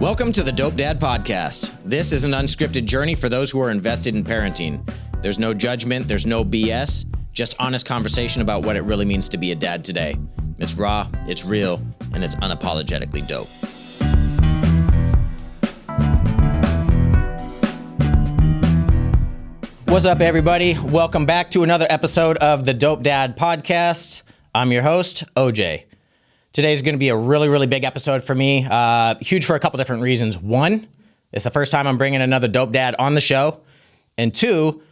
Welcome to the Dope Dad Podcast. This is an unscripted journey for those who are invested in parenting. There's no judgment, there's no BS, just honest conversation about what it really means to be a dad today. It's raw, it's real, and it's unapologetically dope. What's up, everybody? Welcome back to another episode of the Dope Dad Podcast. I'm your host, OJ. Today's going to be a really big episode for me. Huge for a couple different reasons. One, it's the first time I'm bringing another dope dad on the show. And two,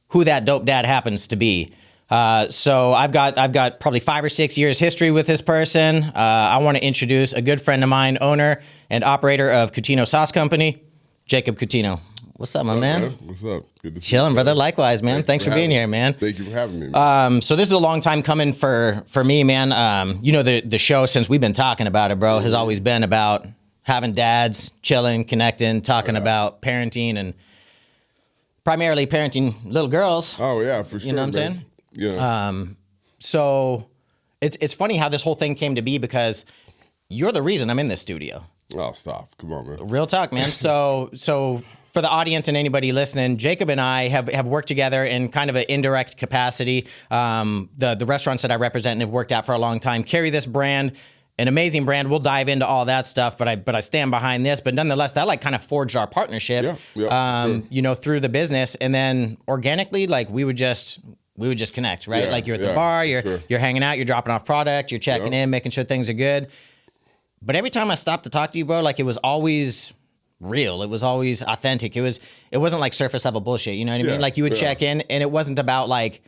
who that dope dad happens to be. So I've got probably 5 or 6 years history with this person. I want to introduce a good friend of mine, owner and operator of Coutinho Sauce Company, Jacob Coutinho. What's up, my man? What's up? Good to see Chilling, brother. Likewise, man. Thanks for being here, man. Thank you for having me, man. So this is a long time coming for me, man. You know, the show, since we've been talking about it, bro, has always been about having dads, chilling, connecting, talking about parenting, and primarily parenting little girls. Oh, yeah, for sure. You know what I'm saying? Yeah. So it's funny how this whole thing came to be, because you're the reason I'm in this studio. Oh, stop. Come on, man. Real talk, man. So for the audience and anybody listening, Jacob and I have worked together in kind of an indirect capacity. The restaurants that I represent and have worked at for a long time carry this brand, an amazing brand. We'll dive into all that stuff, but I stand behind this. But nonetheless, that like kind of forged our partnership, sure. You know, through the business. And then organically, like we would just connect, right? Yeah, like you're at the bar, you're hanging out, you're dropping off product, you're checking in, making sure things are good. But every time I stopped to talk to you, bro, like it was always real. It was always authentic. It wasn't like surface level bullshit. You know what I mean? Like you would check in, and it wasn't about like,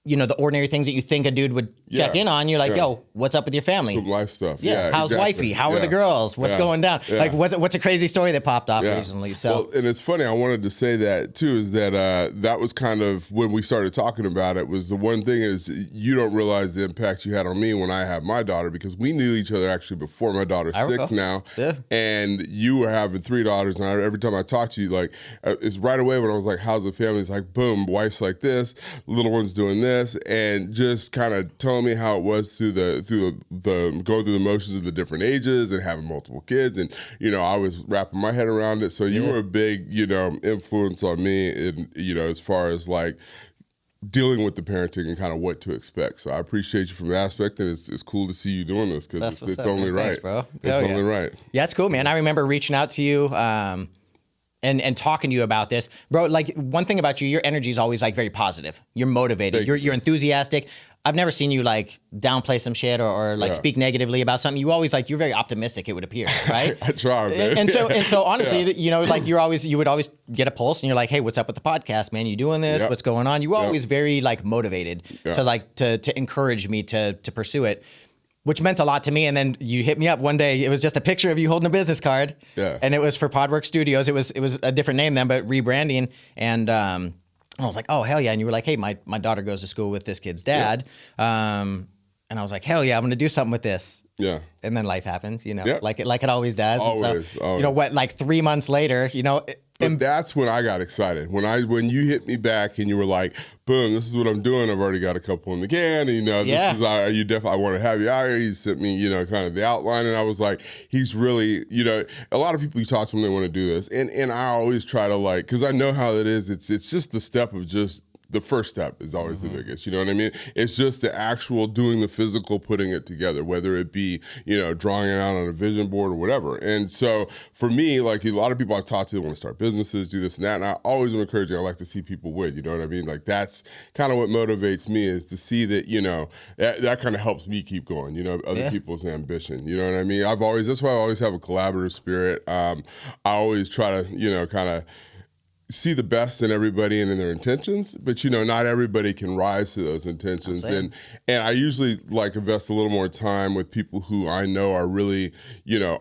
you know, the ordinary things that you think a dude would check in on. You're like, yo, what's up with your family? Some life stuff. Yeah. How's wifey? How are the girls? What's going down? Yeah. Like, what's a crazy story that popped off recently? So, well, and it's funny. I wanted to say that too. Is that that was kind of when we started talking about it. Was the one thing is you don't realize the impact you had on me when I had my daughter, because we knew each other actually before my daughter's 6 now. Yeah. And you were having 3 daughters, and every time I talked to you, like it's right away when I was like, "How's the family?" It's like, boom, wife's like this, little one's doing this, and just kind of telling me how it was through the going through the motions of the different ages and having multiple kids, and you know I was wrapping my head around it. So you were a big influence on me, in as far as like dealing with the parenting and kind of what to expect. So I appreciate you from that aspect, and it's cool to see you doing this, because it's only right. Thanks, bro. It's only right. Yeah, it's cool, man. I remember reaching out to you. And talking to you about this, bro. Like one thing about you, your energy is always like very positive. You're motivated. You're enthusiastic. I've never seen you like downplay some shit or like speak negatively about something. You always you're very optimistic. It would appear, right? I try, man. And so honestly, you know, like you would always get a pulse, and you're like, hey, what's up with the podcast, man? You doing this? What's going on? You were always very like motivated to encourage me to pursue it, which meant a lot to me. And then you hit me up one day. It was just a picture of you holding a business card. Yeah. And it was for Podwork Studios. It was a different name then, but rebranding. And I was like, oh, hell yeah. And you were like, hey, my daughter goes to school with this kid's dad. Yeah. And I was like, hell yeah, I'm going to do something with this. Yeah. And then life happens, you know, like it always does. Always, you know what, like 3 months later, you know. But that's when I got excited. When you hit me back and you were like, boom, this is what I'm doing. I've already got a couple in the can. And, this is, you definitely, I want to have you out here. He sent me, kind of the outline. And I was like, he's really, a lot of people you talk to them, they want to do this. And I always try to because I know how it is. It's just the step of just, the first step is always the biggest, you know what I mean? It's just the actual doing the physical, putting it together, whether it be, drawing it out on a vision board or whatever. And so for me, like a lot of people I've talked to, they want to start businesses, do this and that. And I always am encouraging, I like to see people win, you know what I mean? Like that's kind of what motivates me, is to see that, that kind of helps me keep going, other people's ambition, you know what I mean? That's why I always have a collaborative spirit. I always try to, kind of see the best in everybody and in their intentions, but not everybody can rise to those intentions. And I usually invest a little more time with people who I know are really,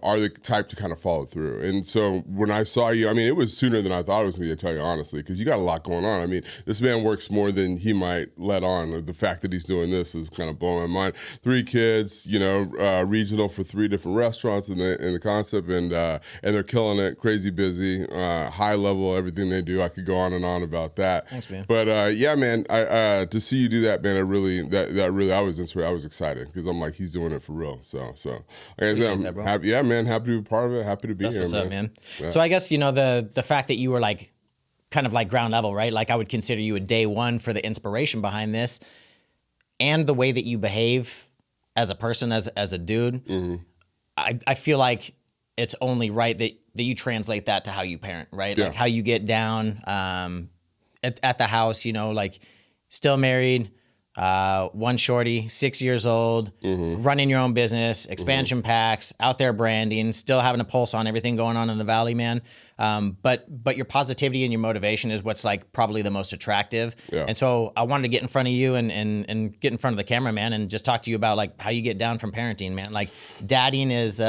are the type to kind of follow through. And so when I saw you, I mean, it was sooner than I thought it was going to be, to tell you honestly, because you got a lot going on. I mean, this man works more than he might let on. The fact that he's doing this is kind of blowing my mind. 3 kids, regional for 3 different restaurants in the concept, and they're killing it, crazy busy, high level, everything they I do. I could go on and on about that. Thanks, man. But yeah, man, to see you do that, man, I was inspired. I was excited because I'm like, he's doing it for real. So like I said, I'm happy, yeah, man, happy to be part of it. Happy to be here, what's man. Up, man. Yeah. So I guess, the fact that you were like, kind of like ground level, right? Like I would consider you a day one for the inspiration behind this and the way that you behave as a person, as a dude. Mm-hmm. I feel like it's only right that you translate that to how you parent, right? Yeah. Like how you get down at the house, like still married, one shorty, 6 years old, running your own business, expansion packs, out there branding, still having a pulse on everything going on in the Valley, man. But your positivity and your motivation is what's like probably the most attractive. Yeah. And so I wanted to get in front of you and get in front of the camera, man, and just talk to you about like how you get down from parenting, man. Like dadding is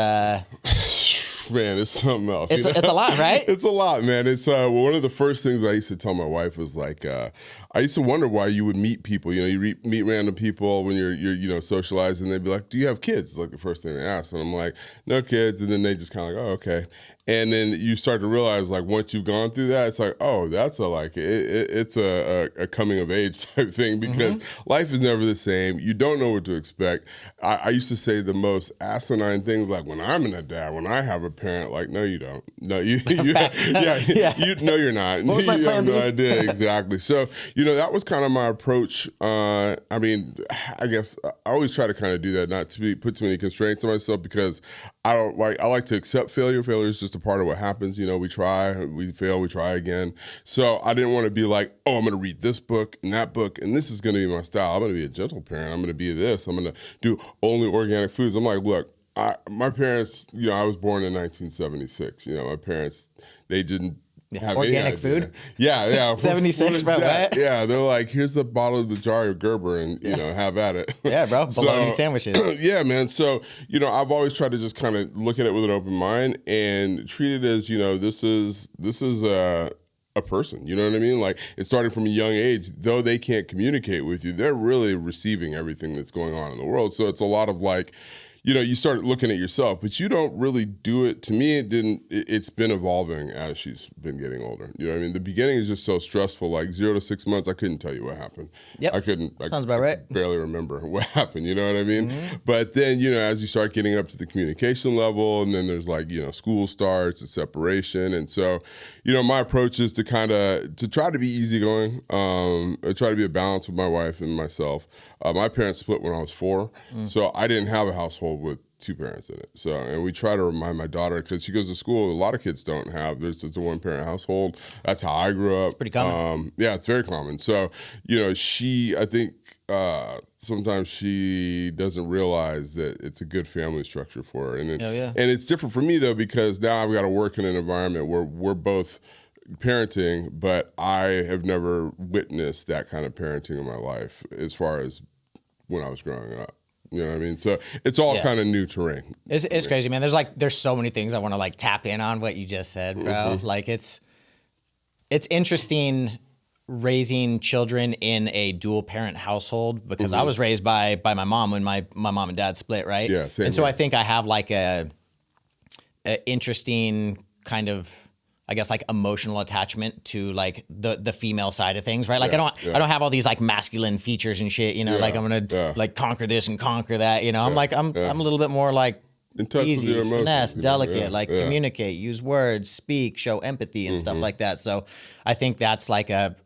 man, it's something else. It's a lot, right? It's a lot, man. It's one of the first things I used to tell my wife was like, I used to wonder why you would meet people. You meet random people when you're socializing. They'd be like, "Do you have kids?" It's like the first thing they ask, and I'm like, "No kids." And then they just kind of like, "Oh, okay." And then you start to realize, like, once you've gone through that, it's like, oh, that's it's a coming of age type thing because life is never the same. You don't know what to expect. I used to say the most asinine things like, when I'm a dad, when I have a parent, like, no, you don't. No, you no, you're not. What was my plan have no idea exactly. So, that was kind of my approach. I mean, I guess I always try to kind of do that, not to put too many constraints on myself because I like to accept failure. Failure is just a part of what happens. We try, we fail, we try again. So I didn't want to be like, oh, I'm going to read this book and that book, and this is going to be my style. I'm going to be a gentle parent. I'm going to be this. I'm going to do only organic foods. I'm like, look, my parents, I was born in 1976. My parents, they didn't have organic food. Yeah. 76, bro. What? Yeah, they're like, here's the bottle of the jar of Gerber, and have at it. Yeah, bro. Bologna sandwiches. Yeah, man. So I've always tried to just kind of look at it with an open mind and treat it as this is a person. You know what I mean? Like it started from a young age. Though they can't communicate with you, they're really receiving everything that's going on in the world. So it's a lot of like, you start looking at yourself, but you don't really do it. To me, it's been evolving as she's been getting older. You know what I mean? The beginning is just so stressful, like 0 to 6 months. I couldn't tell you what happened. Yep. I couldn't. Sounds about right. Barely remember what happened. You know what I mean? But then, as you start getting up to the communication level, and then there's like, school starts and separation. And so, my approach is to try to be easygoing. I try to be a balance with my wife and myself. My parents split when I was 4, so I didn't have a household with 2 parents in it. So, and we try to remind my daughter, because she goes to school, a lot of kids don't have. It's a 1-parent household. That's how I grew up. It's pretty common. Yeah, it's very common. So, I think sometimes she doesn't realize that it's a good family structure for her. And it's different for me, though, because now I've got to work in an environment where we're both parenting, but I have never witnessed that kind of parenting in my life as far as when I was growing up. You know what I mean? So it's all kind of new terrain. It's crazy, man. There's so many things I want to like tap in on what you just said, bro. Like it's interesting raising children in a dual parent household because I was raised by my mom when my mom and dad split, right? Yeah, same. And so I think I have like a interesting kind of, I guess, like emotional attachment to like the female side of things, right? Like I don't have all these like masculine features and shit, like I'm gonna like conquer this and conquer that, I'm like I'm a little bit more like easy, finesse, delicate, communicate, use words, speak, show empathy and stuff like that. So I think that's like a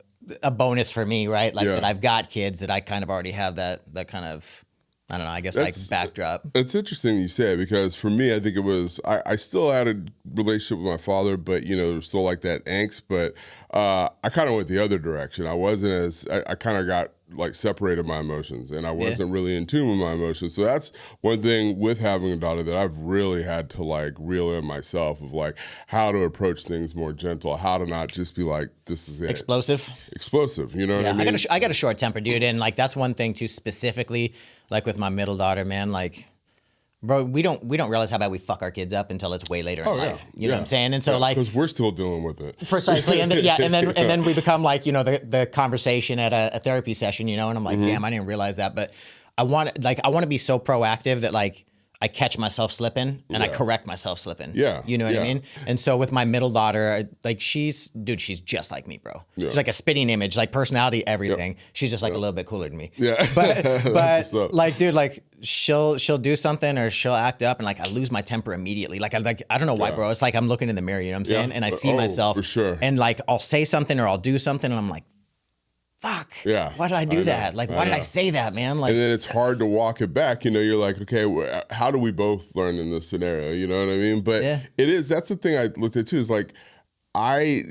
bonus for me, right? Like that I've got kids that I kind of already have that kind of, I don't know, I guess like backdrop. It's interesting you say it because for me, I think it was, I still had a relationship with my father, but there was still like that angst, but I kind of went the other direction. I wasn't I kind of got like separated my emotions and I wasn't really in tune with my emotions. So that's one thing with having a daughter that I've really had to like reel in myself of like how to approach things more gentle, how to not just be like, this is it. Explosive, you know what I mean? I got a short temper, dude. And like, that's one thing too, specifically like with my middle daughter, man, like, bro, we don't realize how bad we fuck our kids up until it's way later in life. You know what I'm saying? And so like, because we're still dealing with it. Precisely. And then we become like, the conversation at a therapy session, and I'm like, damn, I didn't realize that. But I want to be so proactive that like, I catch myself slipping and I correct myself slipping. Yeah. You know what I mean? And so with my middle daughter, like she's just like me, bro. Yeah. She's like a spitting image, like personality, everything. Yep. She's just like a little bit cooler than me. Yeah. But like, dude, like she'll do something or she'll act up and like I lose my temper immediately. Like I don't know why, bro. It's like I'm looking in the mirror, you know what I'm saying? And I see myself for sure. And like I'll say something or I'll do something and I'm like, fuck. Yeah. Why did I do that? Like, why did I say that, man? Like, and then it's hard to walk it back. You know, you're like, okay, how do we both learn in this scenario? You know what I mean? But that's the thing I looked at too, is like, I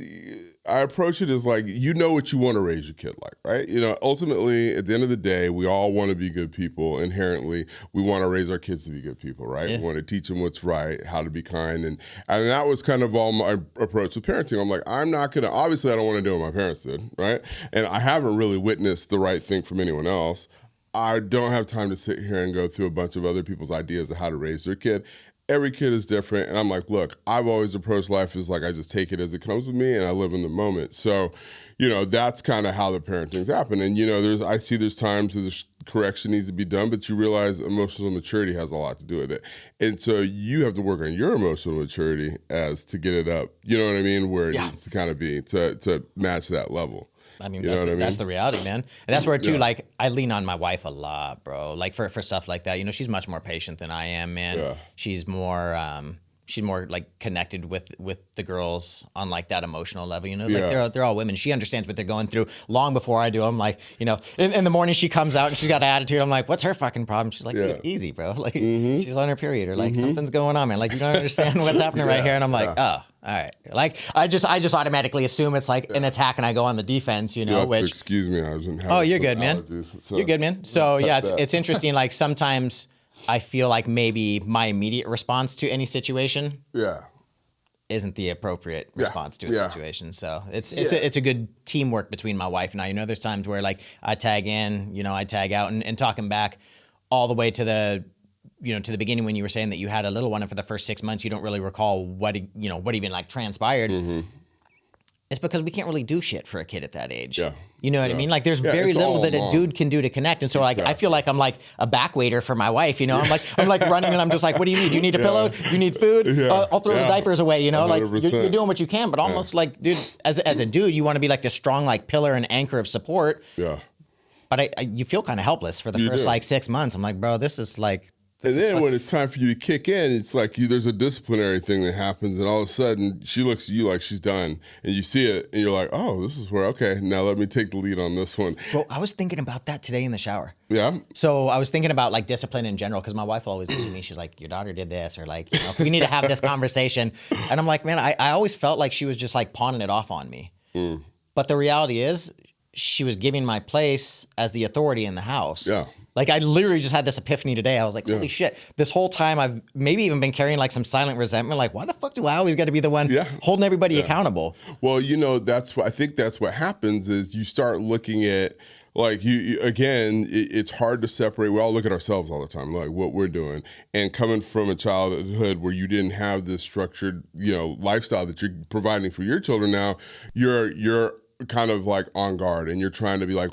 approach it as like, you know what you want to raise your kid like, right? You know, ultimately, at the end of the day, we all want to be good people. Inherently, we want to raise our kids to be good people, right? We want to teach them what's right, how to be kind. And that was kind of all my approach with parenting. I'm like, I'm not going to, obviously, I don't want to do what my parents did, right? And I haven't really witnessed the right thing from anyone else. I don't have time to sit here and go through a bunch of other people's ideas of how to raise their kid. Every kid is different. And I'm like, look, I've always approached life as like, I just take it as it comes with me and I live in the moment. So, you know, that's kind of how the parenting's happen. And, you know, I see there's times there's correction needs to be done, but you realize emotional maturity has a lot to do with it. And so you have to work on your emotional maturity to get it up. You know what I mean? Where it needs to kind of be to match that level. I mean, that's the reality, man. And that's where, too, like, I lean on my wife a lot, bro. Like, for stuff like that. You know, she's much more patient than I am, man. Yeah. She's more, like, connected with the girls on, like, that emotional level. You know, like, they're all women. She understands what they're going through long before I do. I'm like, you know, in the morning she comes out and she's got an attitude. I'm like, what's her fucking problem? She's like, easy, bro. Like, she's on her period. Or, like, something's going on, man. Like, you don't understand what's happening right here. And I'm like, oh. All right. Like I just automatically assume it's like an attack and I go on the defense, you know, which excuse me, I was in you're good, man. So you're good, man. So it's interesting. Like sometimes I feel like maybe my immediate response to any situation isn't the appropriate response to a situation. So it's a good teamwork between my wife and I. You know, there's times where like I tag in, you know, I tag out and talking back all the way to the beginning when you were saying that you had a little one and for the first 6 months you don't really recall what even like transpired. It's because we can't really do shit for a kid at that age. You know what I mean? Like there's very little that a dude can do to connect. And so like I feel like I'm like a back waiter for my wife, you know? I'm like running and I'm just like, what do you need? Do you need a pillow? Do you need food? I'll throw the diapers away, you know? 100%. Like you're doing what you can, but almost like, dude, as a dude, you want to be like the strong like pillar and anchor of support. But you feel kind of helpless for the first like 6 months. I'm like, bro, this is like. And then when it's time for you to kick in, it's like there's a disciplinary thing that happens, and all of a sudden she looks at you like she's done, and you see it, and you're like, oh, this is where, okay, now let me take the lead on this one. Well, I was thinking about that today in the shower. Yeah? So I was thinking about like discipline in general, because my wife always looked at me, she's like, your daughter did this, or like, you know, we need to have this conversation. And I'm like, man, I always felt like she was just like pawning it off on me. But the reality is, she was giving my place as the authority in the house. Like I literally just had this epiphany today. I was like, holy shit, this whole time I've maybe even been carrying like some silent resentment. Like, why the fuck do I always got to be the one holding everybody accountable? Well, you know, I think that's what happens is you start looking at like it's hard to separate. We all look at ourselves all the time, like what we're doing. And coming from a childhood where you didn't have this structured, you know, lifestyle that you're providing for your children now, you're kind of like on guard and you're trying to be like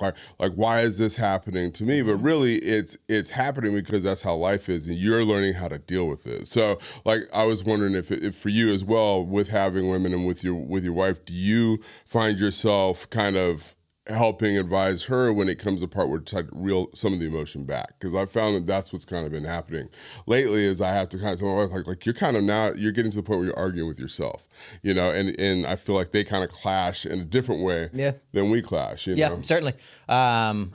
why is this happening to me? But really it's happening because that's how life is and you're learning how to deal with it. So like I was wondering if for you as well, with having women and with your wife, do you find yourself kind of helping advise her when it comes to part where to like reel some of the emotion back? Because I found that that's what's kind of been happening lately is I have to kind of tell my wife like you're kind of now you're getting to the point where you're arguing with yourself, you know, and I feel like they kind of clash in a different way than we clash, you know? Certainly. I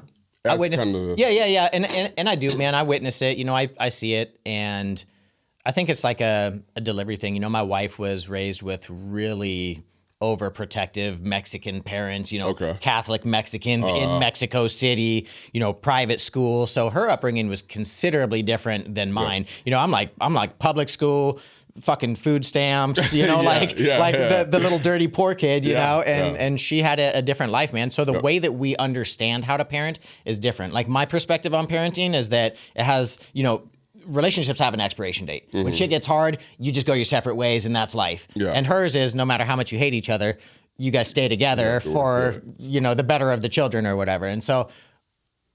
witness and I do, man. I witness it, you know, I see it, and I think it's like a delivery thing. You know, my wife was raised with really overprotective Mexican parents, you know, Catholic Mexicans in Mexico City, you know, private school. So her upbringing was considerably different than mine. You know, I'm like public school, fucking food stamps, you know, the little dirty poor kid, you know, and she had a different life, man. So the way that we understand how to parent is different. Like my perspective on parenting is that it has, you know, relationships have an expiration date. When shit gets hard, you just go your separate ways and that's life. And hers is no matter how much you hate each other, you guys stay together for, you know, the better of the children or whatever. And so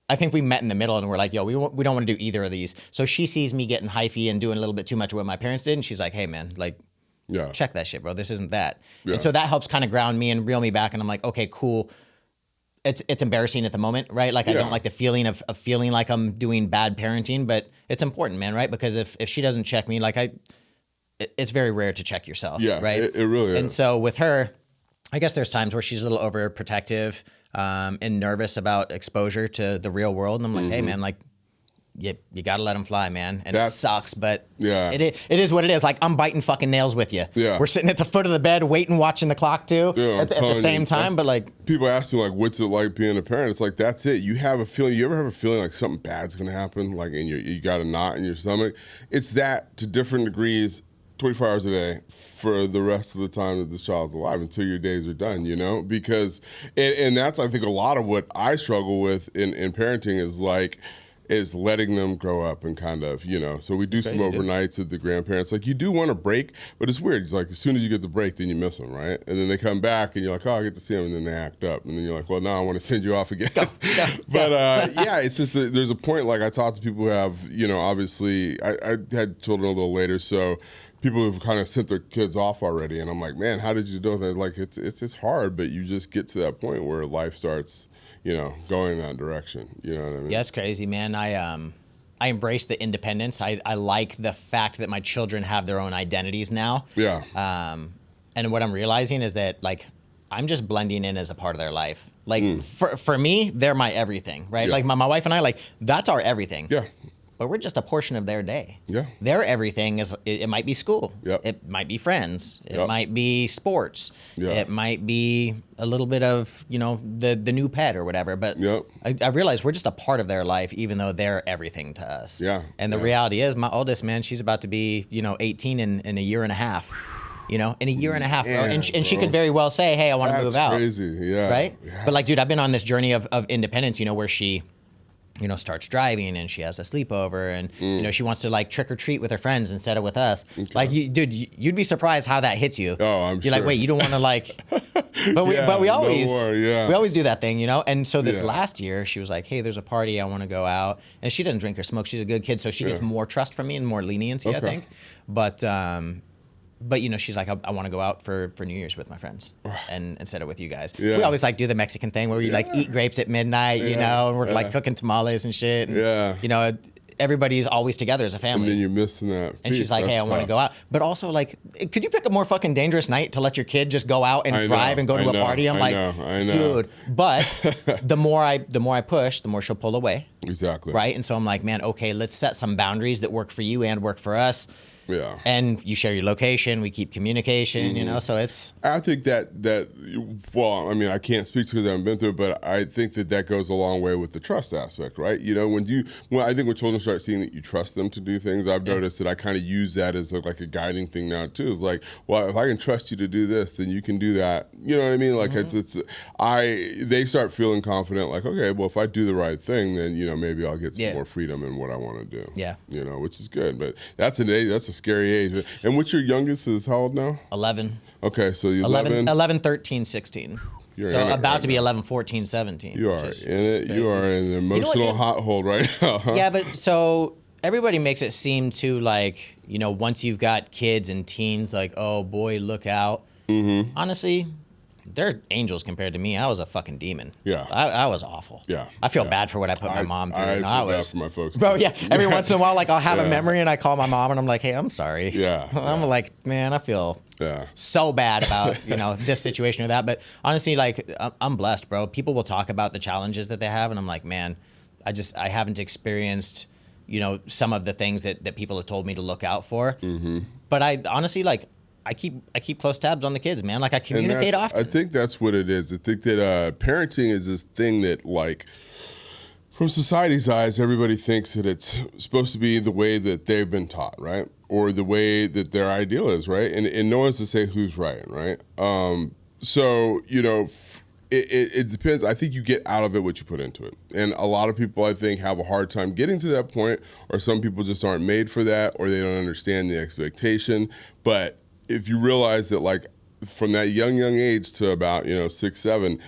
I think we met in the middle and we're like, yo, we don't want to do either of these. So she sees me getting hyphy and doing a little bit too much of what my parents did. And she's like, hey, man, like, check that shit, bro. This isn't that. Yeah. And so that helps kind of ground me and reel me back. And I'm like, okay, cool. It's embarrassing at the moment, right? Like I don't like the feeling of feeling like I'm doing bad parenting, but it's important, man, right? Because if she doesn't check me, like it's very rare to check yourself, right? It really is. And so with her, I guess there's times where she's a little overprotective and nervous about exposure to the real world. And I'm like, hey, man, like, you got to let them fly, man. And it sucks, but it is what it is. Like, I'm biting fucking nails with you. Yeah. We're sitting at the foot of the bed waiting, watching the clock too at the same time. But like, people ask me like, what's it like being a parent? It's like, that's it. You have a feeling, you ever have a feeling like something bad's going to happen? Like, and you got a knot in your stomach. It's that to different degrees, 24 hours a day for the rest of the time that this child's alive until your days are done, you know? Because, and that's, I think, a lot of what I struggle with in parenting is letting them grow up and kind of, you know, so we do some overnights at the grandparents. Like, you do want a break, but it's weird. It's like, as soon as you get the break, then you miss them, right? And then they come back and you're like, oh, I get to see them, and then they act up. And then you're like, well, now I want to send you off again. But it's just that there's a point, like I talk to people who have, you know, obviously, I had children a little later, so people who've kind of sent their kids off already. And I'm like, man, how did you do that? Like, it's hard, but you just get to that point where life starts, you know, going in that direction. You know what I mean? Yeah, it's crazy, man. I embrace the independence. I like the fact that my children have their own identities now. Yeah. And what I'm realizing is that, like, I'm just blending in as a part of their life. Like, for me, they're my everything, right? Yeah. Like, my wife and I, like, that's our everything. Yeah. But we're just a portion of their day. Yeah. Their everything is, it might be school. Yep. It might be friends. It might be sports. Yep. It might be a little bit of, you know, the new pet or whatever. But I realize we're just a part of their life, even though they're everything to us. Yeah. And the reality is, my oldest, man, she's about to be, you know, 18 in a year and a half. You know, in a year and a half, bro. And she could very well say, hey, I want to move out. That's crazy, yeah. Right? Yeah. But like, dude, I've been on this journey of independence, you know, where she, you know, starts driving and she has a sleepover and, you know, she wants to like trick or treat with her friends instead of with us. Okay. Like, dude, you'd be surprised how that hits you. Oh, I'm sure. You're like, wait, you don't want to like, but we always do that thing, you know? And so this last year she was like, hey, there's a party, I want to go out. And she doesn't drink or smoke. She's a good kid. So she gets more trust from me and more leniency, I think. But you know, she's like, I want to go out for New Year's with my friends, and instead of with you guys. Yeah. We always like do the Mexican thing where we like eat grapes at midnight, you know, and we're like cooking tamales and shit. And, you know, everybody's always together as a family. And then you're missing that. And she's like, hey, I want to go out. But also, like, could you pick a more fucking dangerous night to let your kid just go out and drive and go to a party? I'm like, dude. But the more I push, the more she'll pull away. Exactly. Right. And so I'm like, man, okay, let's set some boundaries that work for you and work for us. Yeah. And you share your location, we keep communication, you know, so it's... I think that well, I mean, I can't speak to it because I haven't been through it, but I think that goes a long way with the trust aspect, right? You know, I think when children start seeing that you trust them to do things, I've noticed that I kind of use that as like a guiding thing now too. It's like, well, if I can trust you to do this, then you can do that. You know what I mean? Like they start feeling confident, like, okay, well, if I do the right thing, then, you know, maybe I'll get some more freedom in what I want to do. Yeah. You know, which is good, but that's a scary age. And what's your youngest is how old now? 11. Okay, so you're 11, 13, 16. So about to be 11, 14, 17. You are in it. You are in an emotional hot hold right now. Huh? Yeah, but so everybody makes it seem too like, you know, once you've got kids and teens, like, oh boy, look out. Honestly, they're angels compared to me. I was a fucking demon. Yeah. I was awful. Yeah. I feel bad for what I put my mom through. I feel bad for my folks. Bro, yeah. Every once in a while, like, I'll have a memory and I call my mom and I'm like, hey, I'm sorry. Yeah. I'm like, man, I feel so bad about, you know, this situation or that. But honestly, like, I'm blessed, bro. People will talk about the challenges that they have and I'm like, man, I haven't experienced, you know, some of the things that people have told me to look out for. But I honestly, like, I keep close tabs on the kids, man. Like, I communicate often. I think that's what it is. I think that parenting is this thing that, like, from society's eyes, everybody thinks that it's supposed to be the way that they've been taught, right? Or the way that their ideal is, right? And no one's to say who's right, right? So, you know, it depends. I think you get out of it what you put into it. And a lot of people, I think, have a hard time getting to that point, or some people just aren't made for that, or they don't understand the expectation. But if you realize that, like, from that young age to about, you know, 6, 7,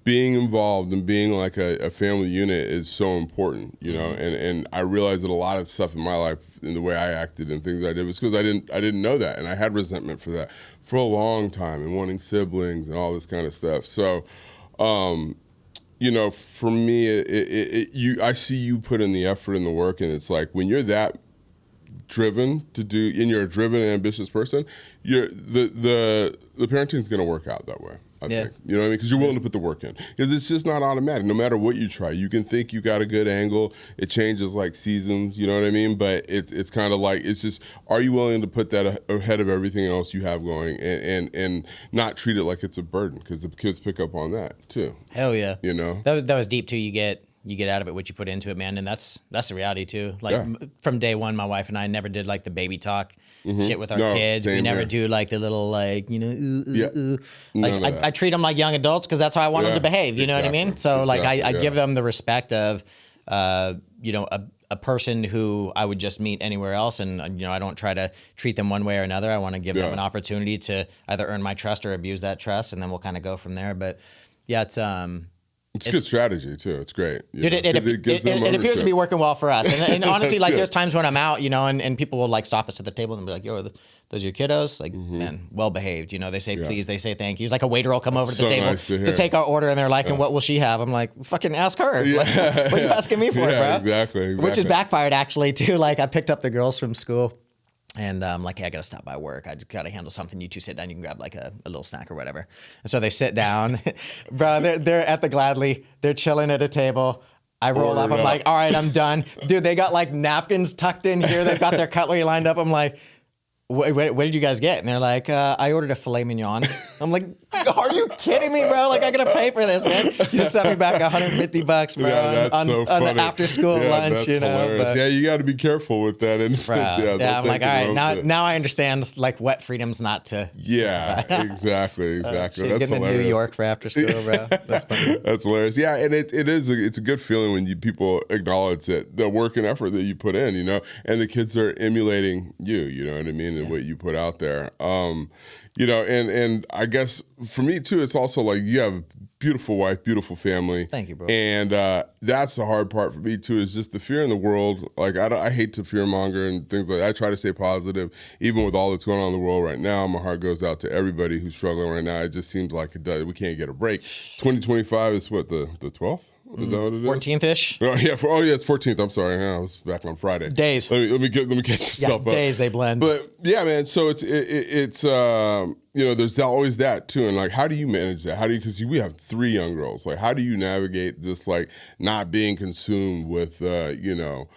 being involved and being like a family unit is so important, you know. And I realized that a lot of stuff in my life, in the way I acted and things I did, was because I didn't know that, and I had resentment for that for a long time, and wanting siblings and all this kind of stuff. So, you know, for me, I see you put in the effort and the work, and it's like when you're that driven to do, and you're a driven and ambitious person, the parenting's going to work out that way. I think, you know what I mean? Because you're willing to put the work in. Because it's just not automatic. No matter what you try, you can think you got a good angle. It changes like seasons, you know what I mean? But it's kind of like, it's just, are you willing to put that ahead of everything else you have going, and not treat it like it's a burden? Because the kids pick up on that too. Hell yeah. You know? That was deep too. You get out of it what you put into it, man, and that's the reality too. Like from day one, my wife and I never did like the baby talk shit with our kids. We never do like the little like, you know, ooh. Like I treat them like young adults because that's how I want them to behave. You know what I mean? So like I give them the respect of you know, a person who I would just meet anywhere else, and you know, I don't try to treat them one way or another. I want to give them an opportunity to either earn my trust or abuse that trust, and then we'll kind of go from there. But yeah, it's good strategy too. It's great. Dude, it appears to be working well for us. And honestly, like there's times when I'm out, you know, and people will like stop us at the table and be like, "Yo, those are your kiddos?" Like, man, well behaved. You know, they say please, they say thank you. It's like a waiter will come over to the table to take our order, and they're like, "And what will she have?" I'm like, "Fucking ask her. What are you asking me for, bro?" Exactly. Which is backfired actually too. Like I picked up the girls from school. And I'm like, hey, I got to stop by work. I just got to handle something. You two sit down. You can grab like a little snack or whatever. And so they sit down. Bro, they're at the Gladly. They're chilling at a table. I roll up. I'm like, all right, I'm done. Dude, they got like napkins tucked in here. They've got their cutlery lined up. I'm like, what did you guys get? And they're like, I ordered a filet mignon. I'm like, are you kidding me, bro? Like, I gotta pay for this, man. You just sent me back $150, bro, on the after school lunch, you know. But, yeah, you got to be careful with that. And I'm like, all right, now I understand like what freedom's not to. Yeah, exactly. That's getting hilarious. to New York for after school, bro. That's funny. That's hilarious. Yeah, and it's a good feeling when people acknowledge that the work and effort that you put in, you know, and the kids are emulating you. You know what I mean? And what you put out there. You know, and I guess for me too, it's also like you have a beautiful wife, beautiful family. Thank you, bro. And that's the hard part for me too, is just the fear in the world. Like I hate to fearmonger and things like that. I try to stay positive, even with all that's going on in the world right now. My heart goes out to everybody who's struggling right now. It just seems like we can't get a break. 2025 is what, the 12th? Is that what it is? 14th-ish. Oh yeah, it's 14th. I'm sorry, I was back on Friday. Days. Let me catch yourself up. Days they blend. But yeah, man. So it's you know, there's always that too, and like, how do you manage that? Because we have 3 young girls. Like, how do you navigate just like not being consumed with you know,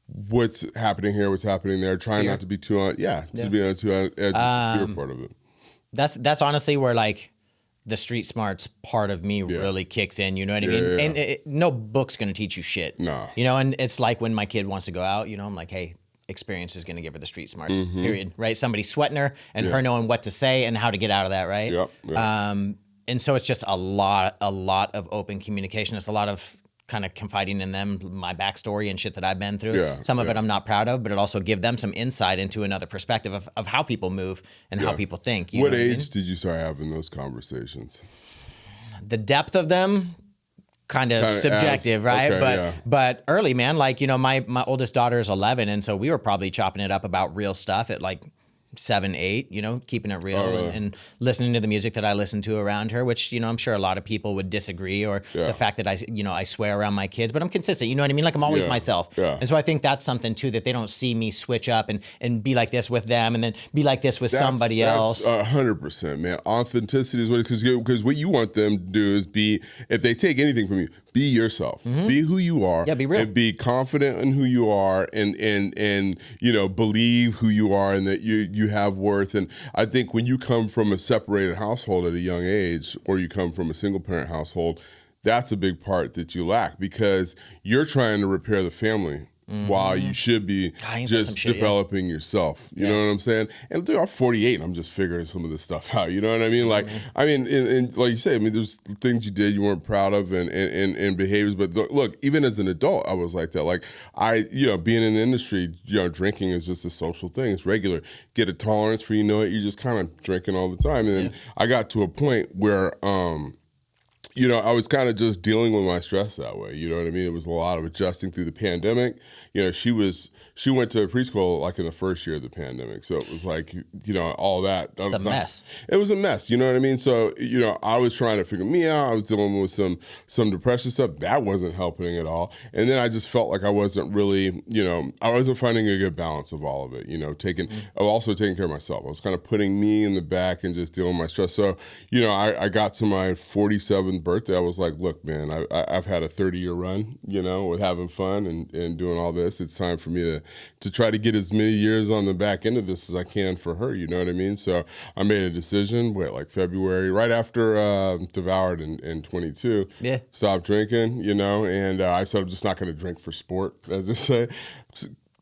what's happening here, what's happening there, trying not to be too on, to be on too on edge, fear part of it. That's honestly where like the street smarts part of me really kicks in, you know what I mean? Yeah. And no book's going to teach you shit. No. You know, and it's like when my kid wants to go out, you know, I'm like, hey, experience is going to give her the street smarts, period, right? Somebody sweating her and her knowing what to say and how to get out of that, right? Yep. And so it's just a lot of open communication. It's a lot of kind of confiding in them, my backstory and shit that I've been through. Yeah, Some of it I'm not proud of, but it also give them some insight into another perspective of how people move and how people think. What age did you start having those conversations? The depth of them, kind of subjective, right? Okay, but early, man. Like, you know, my oldest daughter is 11, and so we were probably chopping it up about real stuff at like 7, 8, you know, keeping it real and listening to the music that I listen to around her, which, you know, I'm sure a lot of people would disagree, or the fact that I swear around my kids, but I'm consistent, you know what I mean? Like I'm always myself. Yeah. And so I think that's something too, that they don't see me switch up and be like this with them and then be like this with somebody else. 100%, man. Authenticity is what it is, because what you want them to do is be, if they take anything from you, be yourself. Be who you are. Yeah, be real. And be confident in who you are, and you know, believe who you are and that you have worth. And I think when you come from a separated household at a young age, or you come from a single parent household, that's a big part that you lack, because you're trying to repair the family while you should be just developing yourself. You know what I'm saying? And dude, I'm 48 and I'm just figuring some of this stuff out. You know what I mean? Like, I mean, and like you say, I mean, there's things you did you weren't proud of and behaviors. But look, even as an adult, I was like that. Like you know, being in the industry, you know, drinking is just a social thing. It's regular. Get a tolerance for, you know it, you're just kind of drinking all the time. And then I got to a point where, I was kind of just dealing with my stress that way. You know what I mean? It was a lot of adjusting through the pandemic. She went to preschool like in the first year of the pandemic. So it was like, all that. The mess. It was a mess. You know what I mean? So, I was trying to figure me out. I was dealing with some depression stuff. That wasn't helping at all. And then I just felt like I wasn't really, I wasn't finding a good balance of all of it, also taking care of myself. I was kind of putting me in the back and just dealing with my stress. So, I got to my 47th birthday. I was like, look, man, I've had a 30-year run, with having fun and doing all this. It's time for me to try to get as many years on the back end of this as I can for her. You know what I mean? So I made a decision, like February, right after Devoured in 22. Yeah. Stopped drinking, and I said I'm just not going to drink for sport, as they say.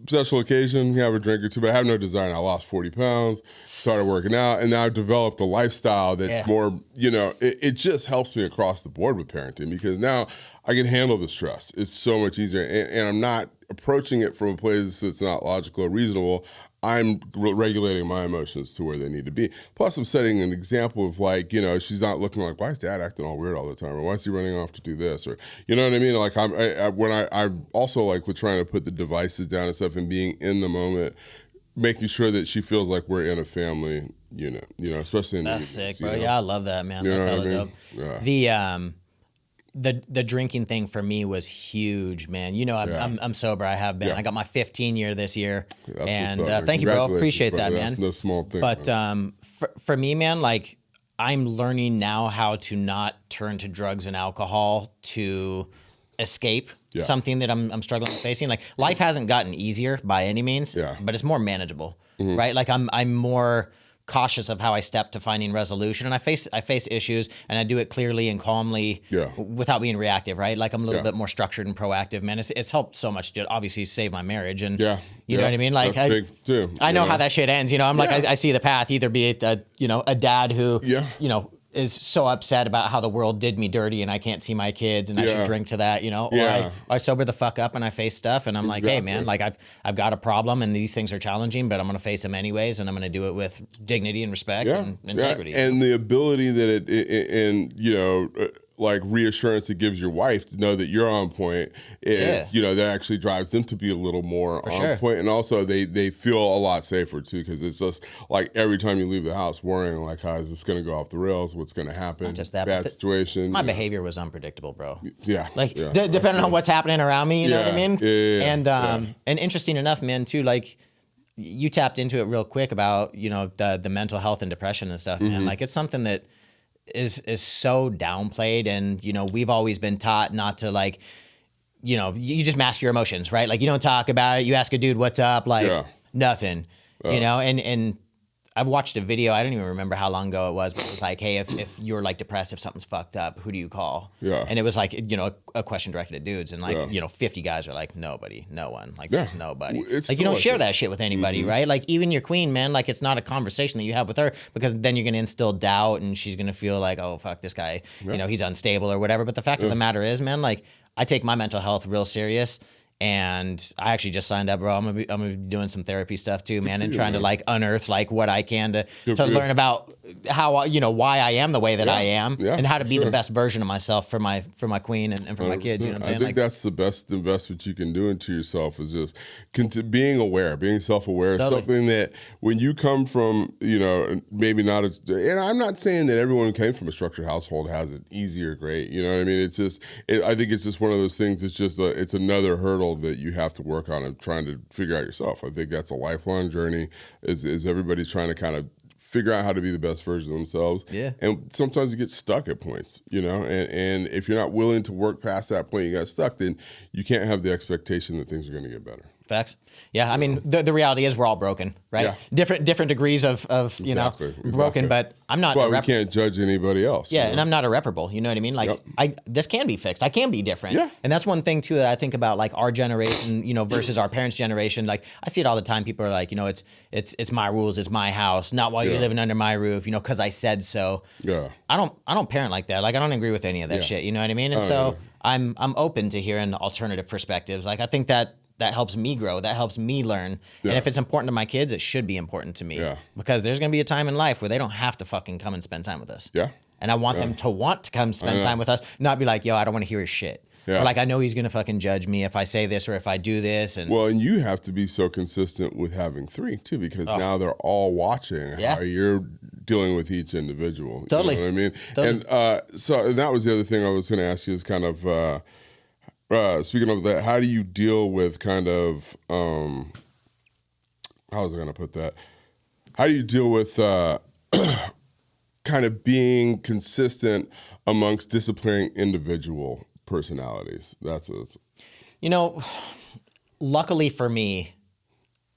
Special occasion, have a drink or two, but I have no desire. And I lost 40 pounds, started working out, and now I've developed a lifestyle that's more, it just helps me across the board with parenting because now I can handle the stress. It's so much easier, and I'm not approaching it from a place that's not logical or reasonable. I'm regulating my emotions to where they need to be. Plus, I'm setting an example of she's not looking like, why is Dad acting all weird all the time, or why is he running off to do this, or you know what I mean? Like I'm also like with trying to put the devices down and stuff and being in the moment, making sure that she feels like we're in a family unit, especially in that's the evenings, sick, bro. Yeah, I love that, man. That's hella dope. Yeah. The drinking thing for me was huge, man. I'm sober. I have been. I got my 15 year this year, and thank you, bro. Appreciate that, man. That's no small thing. But for me, man, like I'm learning now how to not turn to drugs and alcohol to escape something that I'm struggling with facing. Like life hasn't gotten easier by any means, but it's more manageable, right? Like I'm more cautious of how I step to finding resolution, and I face issues, and I do it clearly and calmly without being reactive, right? Like I'm a little bit more structured and proactive, man. It's helped so much to obviously save my marriage, and you know what I mean? Like that's big too. I know how that shit ends, I'm like, I see the path, either be it a dad who, is so upset about how the world did me dirty and I can't see my kids and I should drink to that, or I sober the fuck up and I face stuff and I'm like, hey man, like I've got a problem and these things are challenging, but I'm going to face them anyways. And I'm going to do it with dignity and respect and integrity. And the ability that like reassurance it gives your wife to know that you're on point is, that actually drives them to be a little more on point. And also they feel a lot safer too, because it's just like every time you leave the house worrying like, how is this going to go off the rails? What's going to happen? Just that bad situation. My behavior was unpredictable, bro. Yeah. Like depending on what's happening around me, you know what I mean? Yeah. And interesting enough, man, too, like you tapped into it real quick about, the mental health and depression and stuff, man. Like it's something that is so downplayed, and we've always been taught not to like, you just mask your emotions, right? Like you don't talk about it. You ask a dude what's up, like nothing, and I've watched a video, I don't even remember how long ago it was, but it was like, hey, if you're like depressed, if something's fucked up, who do you call? And it was like, a question directed at dudes, and like, 50 guys are like, nobody, no one, like there's nobody. It's like you don't share that shit with anybody, right? Like even your queen, man, like it's not a conversation that you have with her, because then you're gonna instill doubt and she's gonna feel like, oh fuck, this guy, he's unstable or whatever. But the fact of the matter is, man, like I take my mental health real serious. And I actually just signed up, bro. I'm gonna be doing some therapy stuff too, man, and trying to like unearth like what I can to learn about how why I am the way that I am, and how to be the best version of myself for my queen and for my kids. You know what I'm saying? I think that's the best investment you can do into yourself, is just being aware, being self-aware. Totally. Something that when you come from, maybe not, and I'm not saying that everyone who came from a structured household has it easy or great. You know what I mean? It's just, I think it's just one of those things. It's just it's another hurdle that you have to work on and trying to figure out yourself. I think that's a lifelong journey. Is everybody's trying to kind of figure out how to be the best version of themselves. Yeah. And sometimes you get stuck at points, and if you're not willing to work past that point, you got stuck, then you can't have the expectation that things are going to get better. Facts. Yeah, I mean, the reality is we're all broken, right? Yeah. Different degrees of broken, but I'm not. Well, we can't judge anybody else. Yeah, and I'm not irreparable. You know what I mean? Like, this can be fixed. I can be different. Yeah. And that's one thing too that I think about, like our generation, versus our parents' generation. Like, I see it all the time. People are like, it's my rules, it's my house, not while you're living under my roof, because I said so. Yeah. I don't parent like that. Like, I don't agree with any of that shit. You know what I mean? And I'm open to hearing alternative perspectives. Like, I think that helps me grow. That helps me learn. Yeah. And if it's important to my kids, it should be important to me. Yeah. Because there's going to be a time in life where they don't have to fucking come and spend time with us. Yeah. And I want them to want to come spend time with us, not be like, yo, I don't want to hear his shit. Yeah. Or like, I know he's going to fucking judge me if I say this or if I do this. And well, and you have to be so consistent with having 3 too, because now they're all watching how you're dealing with each individual. Totally. You know what I mean? Totally. And so that was the other thing I was going to ask you is kind of, speaking of that, how do you deal with kind of, how was I going to put that? How do you deal with kind of being consistent amongst disciplining individual personalities? That's it. You know, luckily for me,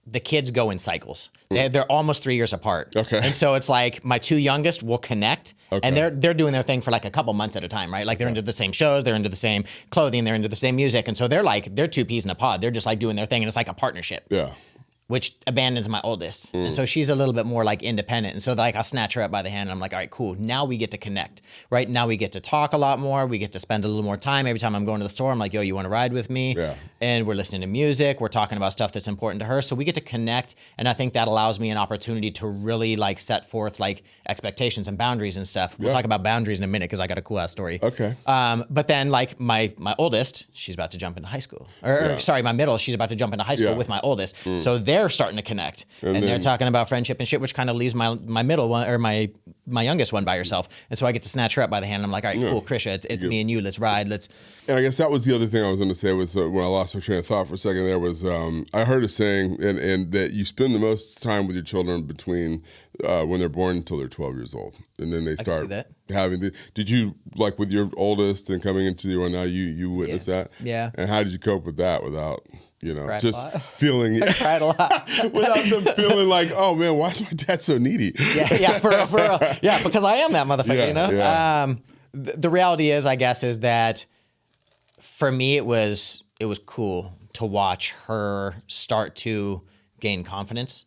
the kids go in cycles. They're almost 3 years apart. Okay. And so it's like my 2 youngest will connect, and they're doing their thing for like a couple months at a time, right? Like they're into the same shows, they're into the same clothing, they're into the same music. And so they're 2 peas in a pod. They're just like doing their thing, and it's like a partnership. Yeah. Which abandons my oldest. And so she's a little bit more like independent. And so like I'll snatch her up by the hand and I'm like, all right, cool. Now we get to connect, right? Now we get to talk a lot more. We get to spend a little more time. Every time I'm going to the store, I'm like, yo, you want to ride with me? Yeah. And we're listening to music. We're talking about stuff that's important to her. So we get to connect. And I think that allows me an opportunity to really like set forth like expectations and boundaries and stuff. We'll talk about boundaries in a minute because I got a cool ass story. Okay. But then like my oldest, she's about to jump into high school. Or sorry, my middle, she's about to jump into high school with my oldest. So they're starting to connect. And they're talking about friendship and shit, which kind of leaves my middle one or my youngest one by herself. And so I get to snatch her up by the hand. And I'm like, all right, cool, Krisha, it's me and you. Let's ride. And I guess that was the other thing I was going to say was when I lost my train of thought for a second there was I heard a saying and that you spend the most time with your children between when they're born until they're 12 years old. And then they start having did you like with your oldest and coming into the one now you witnessed that? Yeah. And how did you cope with that without cried just feeling I cried a lot without them feeling like, oh man, why is my dad so needy? Yeah, for real. Yeah, because I am that motherfucker, you know? Yeah. The reality is, I guess, is that for me, it was cool to watch her start to gain confidence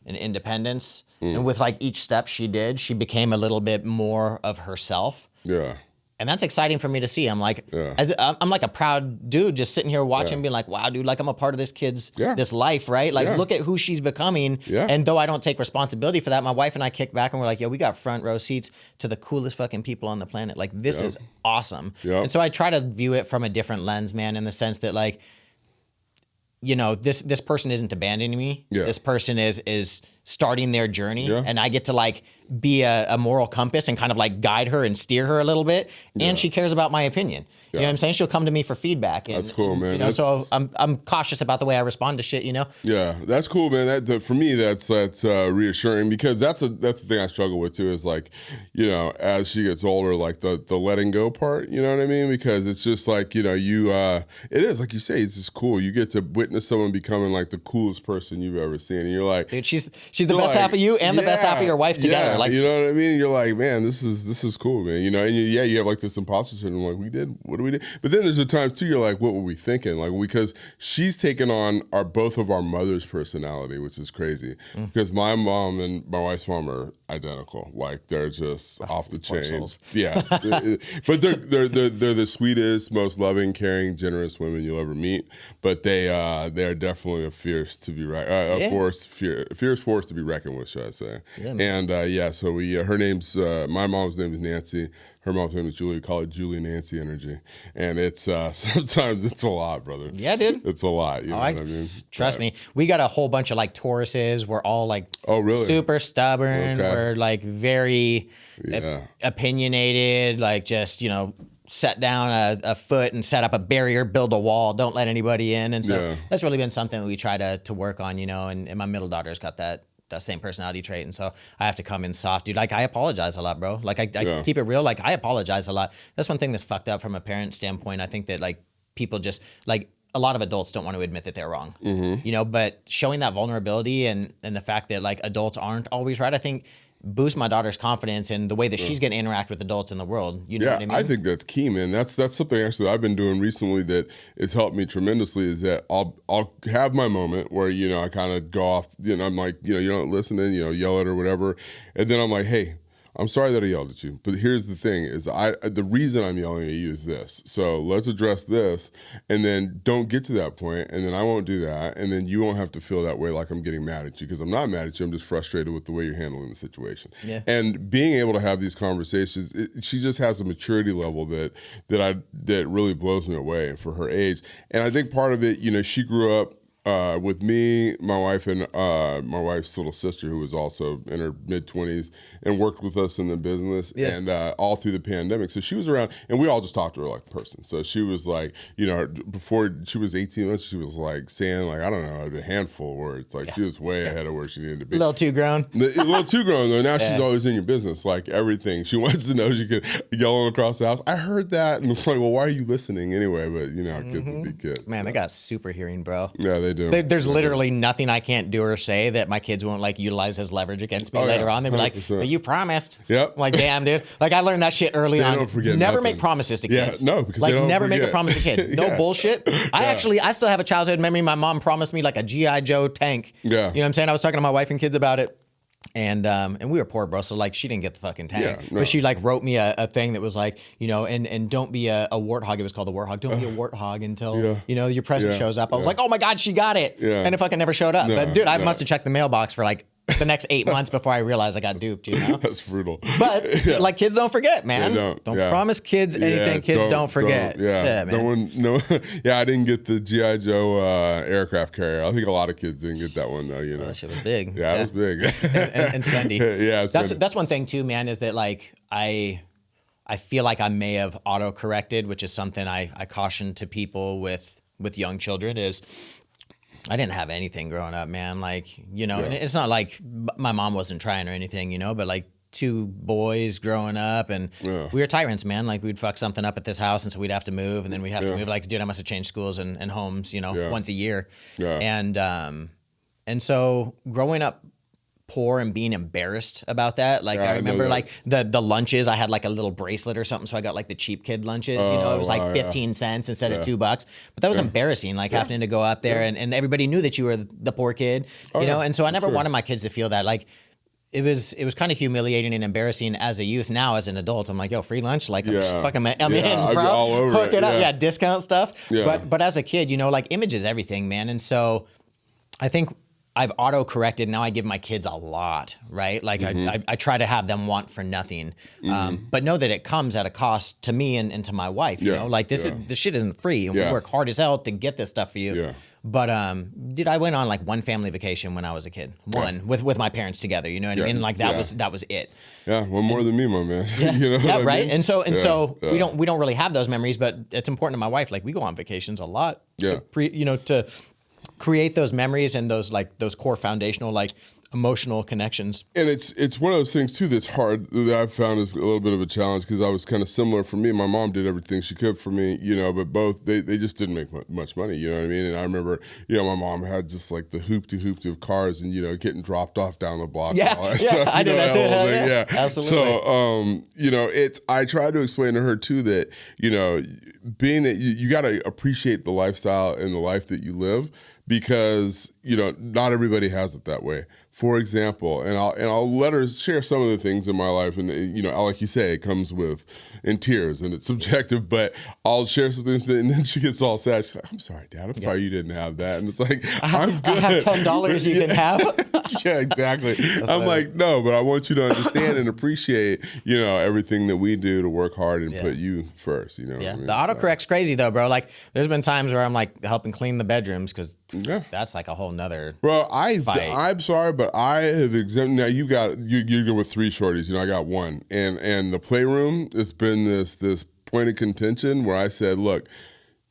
and independence. And with like each step she did, she became a little bit more of herself. Yeah. And that's exciting for me to see. I'm like, I'm like a proud dude just sitting here watching, being like, wow, dude, like I'm a part of this kid's this life, right? Like, look at who she's becoming. Yeah. And though I don't take responsibility for that, my wife and I kick back and we're like, yo, we got front row seats to the coolest fucking people on the planet. Like, this is awesome. Yep. And so I try to view it from a different lens, man, in the sense that like, you know, this person isn't abandoning me. Yeah. This person is starting their journey, and I get to like be a moral compass and kind of like guide her and steer her a little bit. And she cares about my opinion. You know what I'm saying? She'll come to me for feedback. And, that's cool, man. You know, so I'm cautious about the way I respond to shit. You know? Yeah, that's cool, man. For me, that's reassuring because that's the thing I struggle with too. Is like, you know, as she gets older, like the letting go part. You know what I mean? Because it's just like, you know, it is like you say, it's just cool. You get to witness someone becoming like the coolest person you've ever seen, and you're like, dude, she's the best half of you and the best half of your wife together. Like, you know what I mean? You're like, man, this is cool, man. You know, and you have like this imposter syndrome. Like, what do we do? But then there's a time too. You're like, what were we thinking? Like, because she's taken on both of our mother's personality, which is crazy. Because my mom and my wife's mom are identical. Like, they're just off the chain. Yeah, but they're the sweetest, most loving, caring, generous women you'll ever meet. But they're definitely a fierce to be fierce force to be reckoned with, should I say? Yeah, and so we her name's my mom's name is Nancy. Her mom's name is Julie. We call it Julie Nancy energy, and it's sometimes it's a lot, brother. Yeah, dude, it's a lot. You know what I mean? Trust me, we got a whole bunch of like Tauruses. We're all like, super stubborn. Okay. We're like very opinionated. Like just set down a foot and set up a barrier, build a wall, don't let anybody in. And so that's really been something that we try to work on, and my middle daughter's got that same personality trait. And so I have to come in soft, dude. Like I apologize a lot, bro. Like I keep it real. Like I apologize a lot. That's one thing that's fucked up from a parent standpoint. I think that like people just like a lot of adults don't want to admit that they're wrong, but showing that vulnerability and the fact that like adults aren't always right, I think boost my daughter's confidence in the way that she's going to interact with adults in the world. You know what I mean? I think that's key, man. That's something actually I've been doing recently that has helped me tremendously is that I'll have my moment where, I kind of go off, I'm like, you're not listening, yell at her or whatever. And then I'm like, hey, I'm sorry that I yelled at you, but here's the thing: is the reason I'm yelling at you is this. So let's address this, and then don't get to that point, and then I won't do that, and then you won't have to feel that way like I'm getting mad at you, because I'm not mad at you. I'm just frustrated with the way you're handling the situation. Yeah. And being able to have these conversations, she just has a maturity level that really blows me away for her age. And I think part of it, she grew up with me, my wife, and my wife's little sister, who was also in her mid-20s and worked with us in the business, and all through the pandemic. So she was around, and we all just talked to her like a person. So she was like, before she was 18 months, she was like saying, like, I don't know, a handful of words. Like, she was way ahead of where she needed to be. A little too grown. A little too grown, though. Now she's always in your business, like everything. She wants to know she could yell across the house. I heard that, and it's like, well, why are you listening anyway? But, kids will be kids. Man, they got super hearing, bro. Yeah, they do. There's literally nothing I can't do or say that my kids won't like utilize as leverage against me later on. They'll be like, but you promised. Yep. I'm like, damn, dude. Like, I learned that shit early on. Don't forget never nothing. make promises to kids. Yeah, no, because like, they don't never forget. make a promise to kid. No bullshit. I still have a childhood memory. My mom promised me like a G.I. Joe tank. Yeah. You know what I'm saying? I was talking to my wife and kids about it. And we were poor, bro. So like, she didn't get the fucking tank, but she like wrote me a thing that was like, and don't be a warthog. It was called the warthog. Don't be a warthog until your present shows up. I was like, oh my god, she got it, and it fucking never showed up. But dude, I must have checked the mailbox for like the next 8 months before I realized I got duped. That's brutal. But like, kids don't forget, man. Don't promise kids anything. Kids don't forget. Man. I didn't get the G.I. Joe aircraft carrier. I think a lot of kids didn't get that one though. Well, that shit was big. Yeah, it was big and spendy. That's one thing too, man. Is that like I feel like I may have auto-corrected, which is something I caution to people with young children is. I didn't have anything growing up, man. Like, and it's not like my mom wasn't trying or anything, but like 2 boys growing up, and we were tyrants, man. Like, we'd fuck something up at this house, and so we'd have to move, and then we'd have to move. Like, dude, I must have changed schools and homes, once a year. Yeah. And so growing up poor and being embarrassed about that. Like, I remember like the lunches, I had like a little bracelet or something. So I got like the cheap kid lunches, it was like 15 cents instead of $2. But that was embarrassing, like having to go out there and everybody knew that you were the poor kid, And so I never wanted my kids to feel that. Like, it was kind of humiliating and embarrassing as a youth. Now as an adult, I'm like, yo, free lunch, like I'm in, bro. All over Hook it up, yeah, discount stuff. Yeah. But as a kid, like, image is everything, man. And so I think I've auto-corrected. Now I give my kids a lot, right? Like, I try to have them want for nothing, but know that it comes at a cost to me and to my wife. You know, like this shit isn't free, and we work hard as hell to get this stuff for you. Yeah. But dude, I went on like one family vacation when I was a kid, with my parents together. You know what I mean? Like that was it. Yeah, one more than me, my man. Yeah, you know what right. I mean? So we don't really have those memories, but it's important to my wife. Like, we go on vacations a lot. Yeah. To create those memories and those core foundational emotional connections. And it's one of those things too that's hard, that I've found is a little bit of a challenge, because I was kind of similar for me. My mom did everything she could for me, but both they just didn't make much money, you know what I mean? And I remember, my mom had just like the hoopty of cars and getting dropped off down the block. Yeah, and all that stuff, I did that too. Yeah, absolutely. So I tried to explain to her too that being that you got to appreciate the lifestyle and the life that you live, because not everybody has it that way. For example, and I'll let her share some of the things in my life, and like you say, it comes in tears and it's subjective. But I'll share some things, and then she gets all sad. She's like, "I'm sorry, Dad. I'm sorry you didn't have that." And it's like, I'm good. I have $10 you can have. Yeah, exactly. I'm like, no, but I want you to understand and appreciate, everything that we do to work hard and put you first. Yeah. What I mean? The autocorrect's crazy though, bro. Like, there's been times where I'm like helping clean the bedrooms, because that's like a whole nother. Bro, I'm sorry, but I have exempted. Now you're with 3 shorties. I got 1, and the playroom has been this point of contention where I said, look,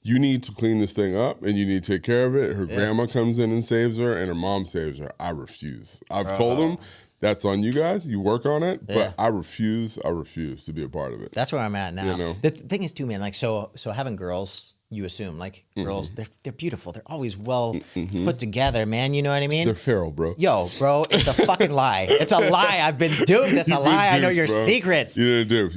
you need to clean this thing up and you need to take care of it. Her grandma comes in and saves her, and her mom saves her. I refuse. I've told them, that's on you guys. You work on it, but I refuse to be a part of it. That's where I'm at now. The thing is too, man, like, so having girls you assume. Like girls, they're beautiful. They're always well put together, man. You know what I mean? They're feral, bro. Yo, bro, it's a fucking lie. It's a lie. I've been duped. It's a lie. I know your secrets. You're duped.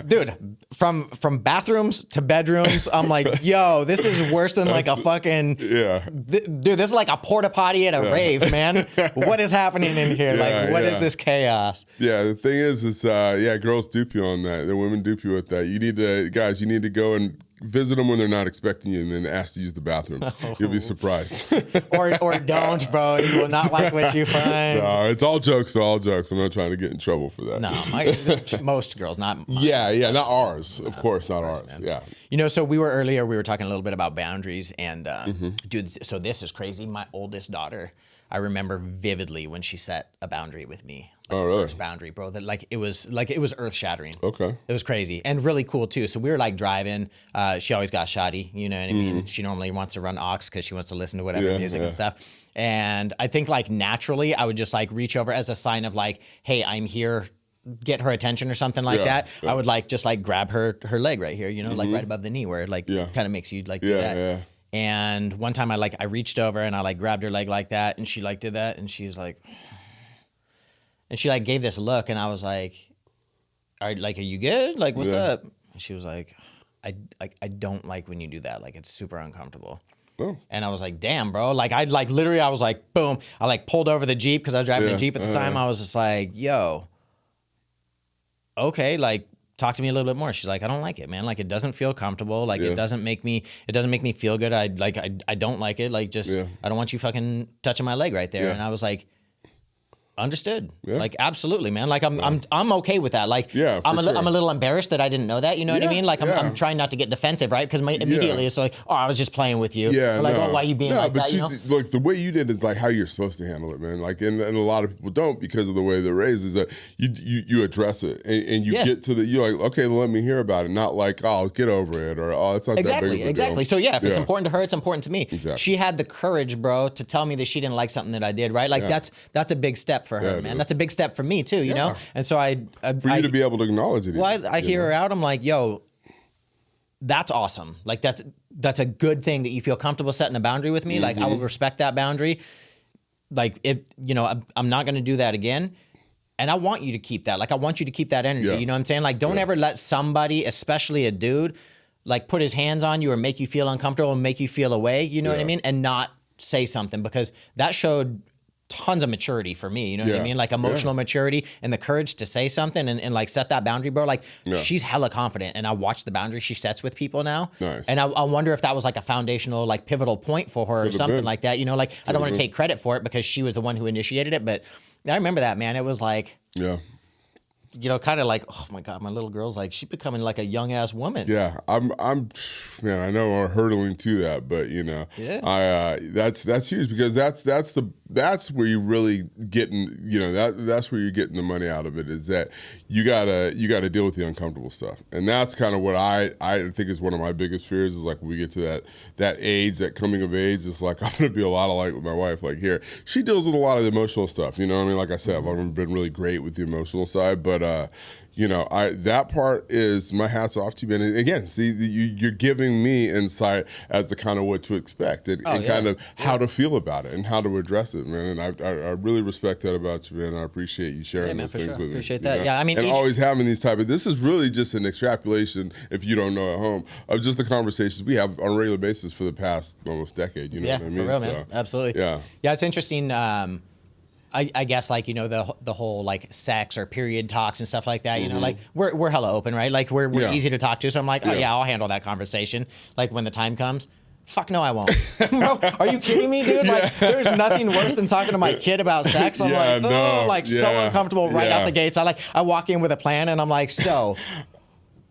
Dude, from bathrooms to bedrooms, I'm like, yo, this is worse than like a fucking dude. This is like a porta potty at a rave, man. What is happening in here? Like, what is this chaos? Yeah, the thing is girls dupe you on that. The women dupe you with that. You need to go and visit them when they're not expecting you, and then ask to use the bathroom. You'll be surprised. or don't, bro. You will not like what you find. No, it's all jokes. All jokes. I'm not trying to get in trouble for that. No, most girls, not mine. Yeah, not ours. Of course, not ours. Man. Yeah. You know, so we were talking a little bit about boundaries, and dude, so this is crazy. My oldest daughter, I remember vividly when she set a boundary with me. Like really? First boundary, bro. That it was earth shattering. Okay. It was crazy and really cool too. So we were like driving. She always got shoddy, you know what I mean? She normally wants to run aux because she wants to listen to whatever music and stuff. And I think like naturally I would just like reach over as a sign of like, hey, I'm here, get her attention or something like that. I would like just like grab her leg right here, you know, like right above the knee where it like kind of makes you like do that. Yeah. And one time I reached over and I like grabbed her leg like that, and she like did that, and she was like, and she like gave this look, and I was like, are you good? Like, what's up? And she was like, I don't like when you do that. Like, it's super uncomfortable. Oh. And I was like, damn, bro. Like, I was like, boom. I like pulled over the Jeep because I was driving a Jeep at the time. I was just like, yo, okay, like, talk to me a little bit more. She's like, I don't like it, man. Like, it doesn't feel comfortable. Like, it doesn't make me feel good. I don't like it. Like, just, I don't want you fucking touching my leg right there. And I was like, understood. Like, absolutely, man. Like, I'm okay with that. Like, I'm a little embarrassed that I didn't know that. You know what I mean? Like, I'm trying not to get defensive, right? Because immediately it's like, oh, I was just playing with you. Yeah. Or like, oh, why are you being like that? You know? Look, the way you did it's like how you're supposed to handle it, man. Like, and a lot of people don't because of the way they're raised. Is that you address it and you get to you're like, okay, well, let me hear about it. Not like, oh, get over it, or oh, it's not that big of a deal. Exactly. So if it's important to her, it's important to me. Exactly. She had the courage, bro, to tell me that she didn't like something that I did. Right? Like that's a big step for her, man. That's a big step for me too, you know? And so for you to be able to acknowledge it. Well, I hear her out, I'm like, yo, that's awesome. Like that's a good thing that you feel comfortable setting a boundary with me. Like, I will respect that boundary. Like, I'm not gonna do that again. And I want you to keep that. Like, I want you to keep that energy. You know what I'm saying? Like, don't ever let somebody, especially a dude, like put his hands on you or make you feel uncomfortable and make you feel away, you know what I mean? And not say something, because that showed tons of maturity for me, you know what I mean? Like, emotional maturity and the courage to say something and like set that boundary, bro. Like, she's hella confident, and I watch the boundaries she sets with people now. Nice. And I wonder if that was like a foundational, like pivotal point for her or something like that. You know, like, I don't want to take credit for it because she was the one who initiated it, but I remember that, man. It was like, you know, kind of like, oh my God, my little girl's like, she's becoming like a young ass woman. Yeah, I'm, man. I know we're hurtling to that, but you know, that's huge, because that's where you really getting, you know, that's where you're getting the money out of it, is that you gotta deal with the uncomfortable stuff, and that's kind of what I think is one of my biggest fears, is like when we get to that age, that coming of age, it's like I'm gonna be a lot alike with my wife. Like, here, she deals with a lot of the emotional stuff. You know what I mean? Like I said, I've been really great with the emotional side, but you know, that part is my hats off to you, man. And again, see, you're giving me insight as to kind of what to expect and kind of how to feel about it and how to address it, man. And I really respect that about you, man. I appreciate you sharing those things with me. Appreciate that. Know? Yeah, I mean, and always having these type of, this is really just an extrapolation, if you don't know at home, of just the conversations we have on a regular basis for the past almost decade. You know what I mean? For real, man. Absolutely. Yeah. Yeah, it's interesting. I guess, like, you know, the whole like sex or period talks and stuff like that, you know, like we're hella open, right? Like we're easy to talk to. So I'm like, oh yeah, I'll handle that conversation. Like, when the time comes, fuck no, I won't. Bro, are you kidding me, dude? Like, there's nothing worse than talking to my kid about sex. I'm so uncomfortable right out the gates. I walk in with a plan, and I'm like, so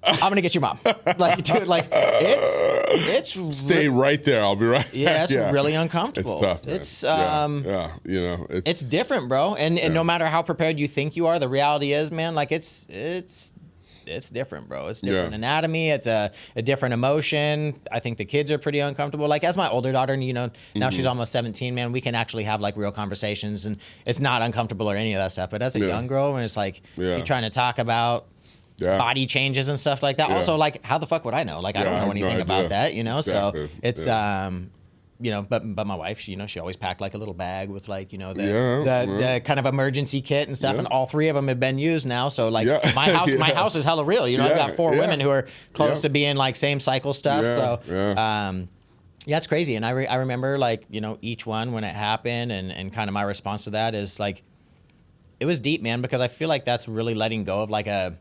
I'm gonna get your mom. Like, dude, like, it's stay right there. I'll be right. Yeah, it's really uncomfortable. It's tough, man. It's you know, it's different, bro. And no matter how prepared you think you are, the reality is, man, like, it's different, bro. It's different anatomy. It's a different emotion. I think the kids are pretty uncomfortable. Like, as my older daughter, you know, now she's almost 17, man, we can actually have like real conversations, and it's not uncomfortable or any of that stuff. But as a young girl, when it's like you're trying to talk about, body changes and stuff like that. Also, like, how the fuck would I know? Like, I don't know anything about that, you know? Exactly. So it's, you know, but my wife, she, you know, she always packed like a little bag with like, you know, the kind of emergency kit and stuff. And all 3 of them have been used now. So like my house is hella real. You know, I've got 4 women who are close to being like same cycle stuff. Yeah, it's crazy. And I remember like, you know, each one when it happened and kind of my response to that is like, it was deep, man, because I feel like that's really letting go of like a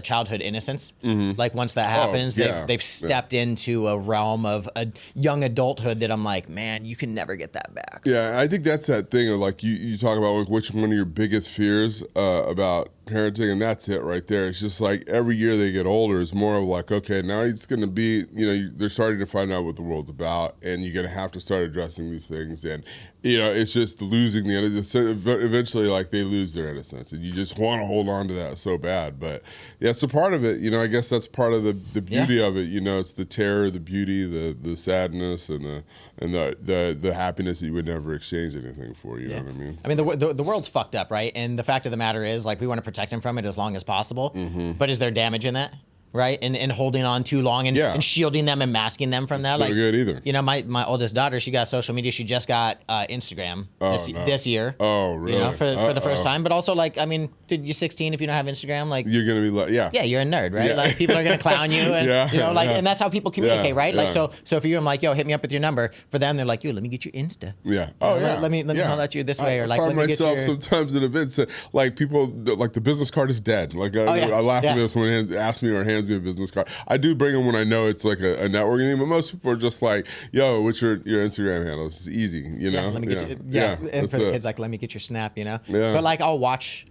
childhood innocence. Like once that happens, they've stepped into a realm of a young adulthood that I'm like, man, you can never get that back. Yeah, I think that's that thing of like you talk about like which one of your biggest fears about parenting, and that's it right there. It's just like every year they get older, it's more of like, okay, now it's going to be, you know, they're starting to find out what the world's about, and you're going to have to start addressing these things, and you know, it's just losing the innocence. Eventually, like they lose their innocence, and you just want to hold on to that so bad. But yeah, it's a part of it. You know, I guess that's part of the beauty of it. You know, it's the terror, the beauty, the sadness, and the happiness that you would never exchange anything for. You know what I mean? I mean, the world's fucked up, right? And the fact of the matter is, like, we want to protect him from it as long as possible. But is there damage in that? Right, and holding on too long and shielding them and masking them from that. Like, good either. You know, my oldest daughter, she got social media. She just got Instagram this year. Oh, really? You know, for the first time. But also, like, I mean, dude, you're 16. If you don't have Instagram, like, you're gonna be like, yeah, you're a nerd, right? Like, people are gonna clown you, and you know, like, and that's how people communicate, right? Like, so for you, I'm like, yo, hit me up with your number. For them, they're like, yo, let me get your Insta. Yeah. Let me holler at you this way, or like, let me get your. I find myself sometimes at events like people like the business card is dead. Like I laugh at this when someone asks me or hands me a business card. I do bring them when I know it's like a networking thing, but most people are just like, yo, what's your Instagram handle? It's easy, you know? Let me get and for the kids, like, let me get your Snap, you know? Yeah. But like, I'll watch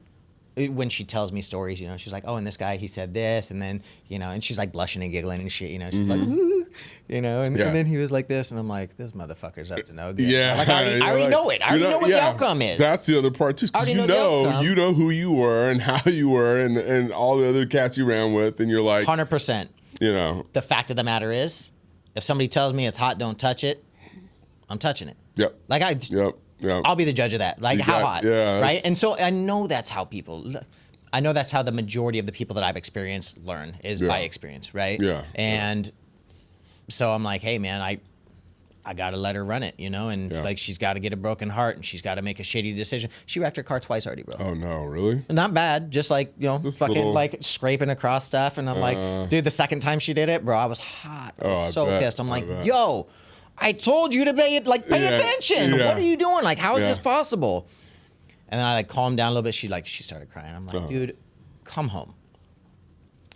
when she tells me stories, you know, she's like, oh, and this guy, he said this, and then, you know, and she's like blushing and giggling and shit, you know, she's like, ooh, you know, and then he was like this, and I'm like, this motherfucker's up to no good. Yeah. Like, I already know it. I already know what the outcome is. That's the other part, too. You know who you were and how you were and all the other cats you ran with, and you're like. 100%. You know. The fact of the matter is, if somebody tells me it's hot, don't touch it, I'm touching it. Yep. Like, I'll be the judge of that. Like, how hot, right? And so I know that's how I know that's how the majority of the people that I've experienced learn is by experience, right? Yeah. And so I'm like, hey, man, I got to let her run it, you know? And like, she's got to get a broken heart and she's got to make a shitty decision. She wrecked her car twice already, bro. Oh, no, really? Not bad. Just like, you know, just fucking like scraping across stuff. And I'm like, dude, the second time she did it, bro, I was hot. I was so pissed. I'm like, yo, I told you to pay attention. Yeah. What are you doing? Like, how is this possible? And then I like calmed down a little bit. She started crying. I'm like, dude, come home.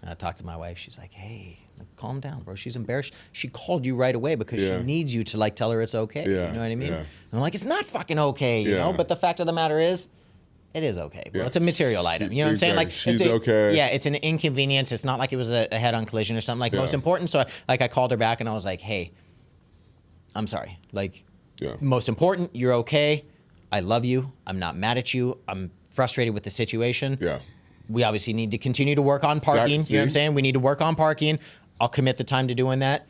And I talked to my wife. She's like, hey, calm down, bro. She's embarrassed. She called you right away because she needs you to like tell her it's okay. You know what I mean? And I'm like, it's not fucking okay, you know? But the fact of the matter is, it is okay, bro. It's a material item. You know what I'm saying? Like, she's okay. Yeah, it's an inconvenience. It's not like it was a head-on collision or something. Like, most important. So I called her back and I was like, hey, I'm sorry. Like, most important, you're okay. I love you. I'm not mad at you. I'm frustrated with the situation. Yeah. We obviously need to continue to work on parking. You know what I'm saying? We need to work on parking. I'll commit the time to doing that.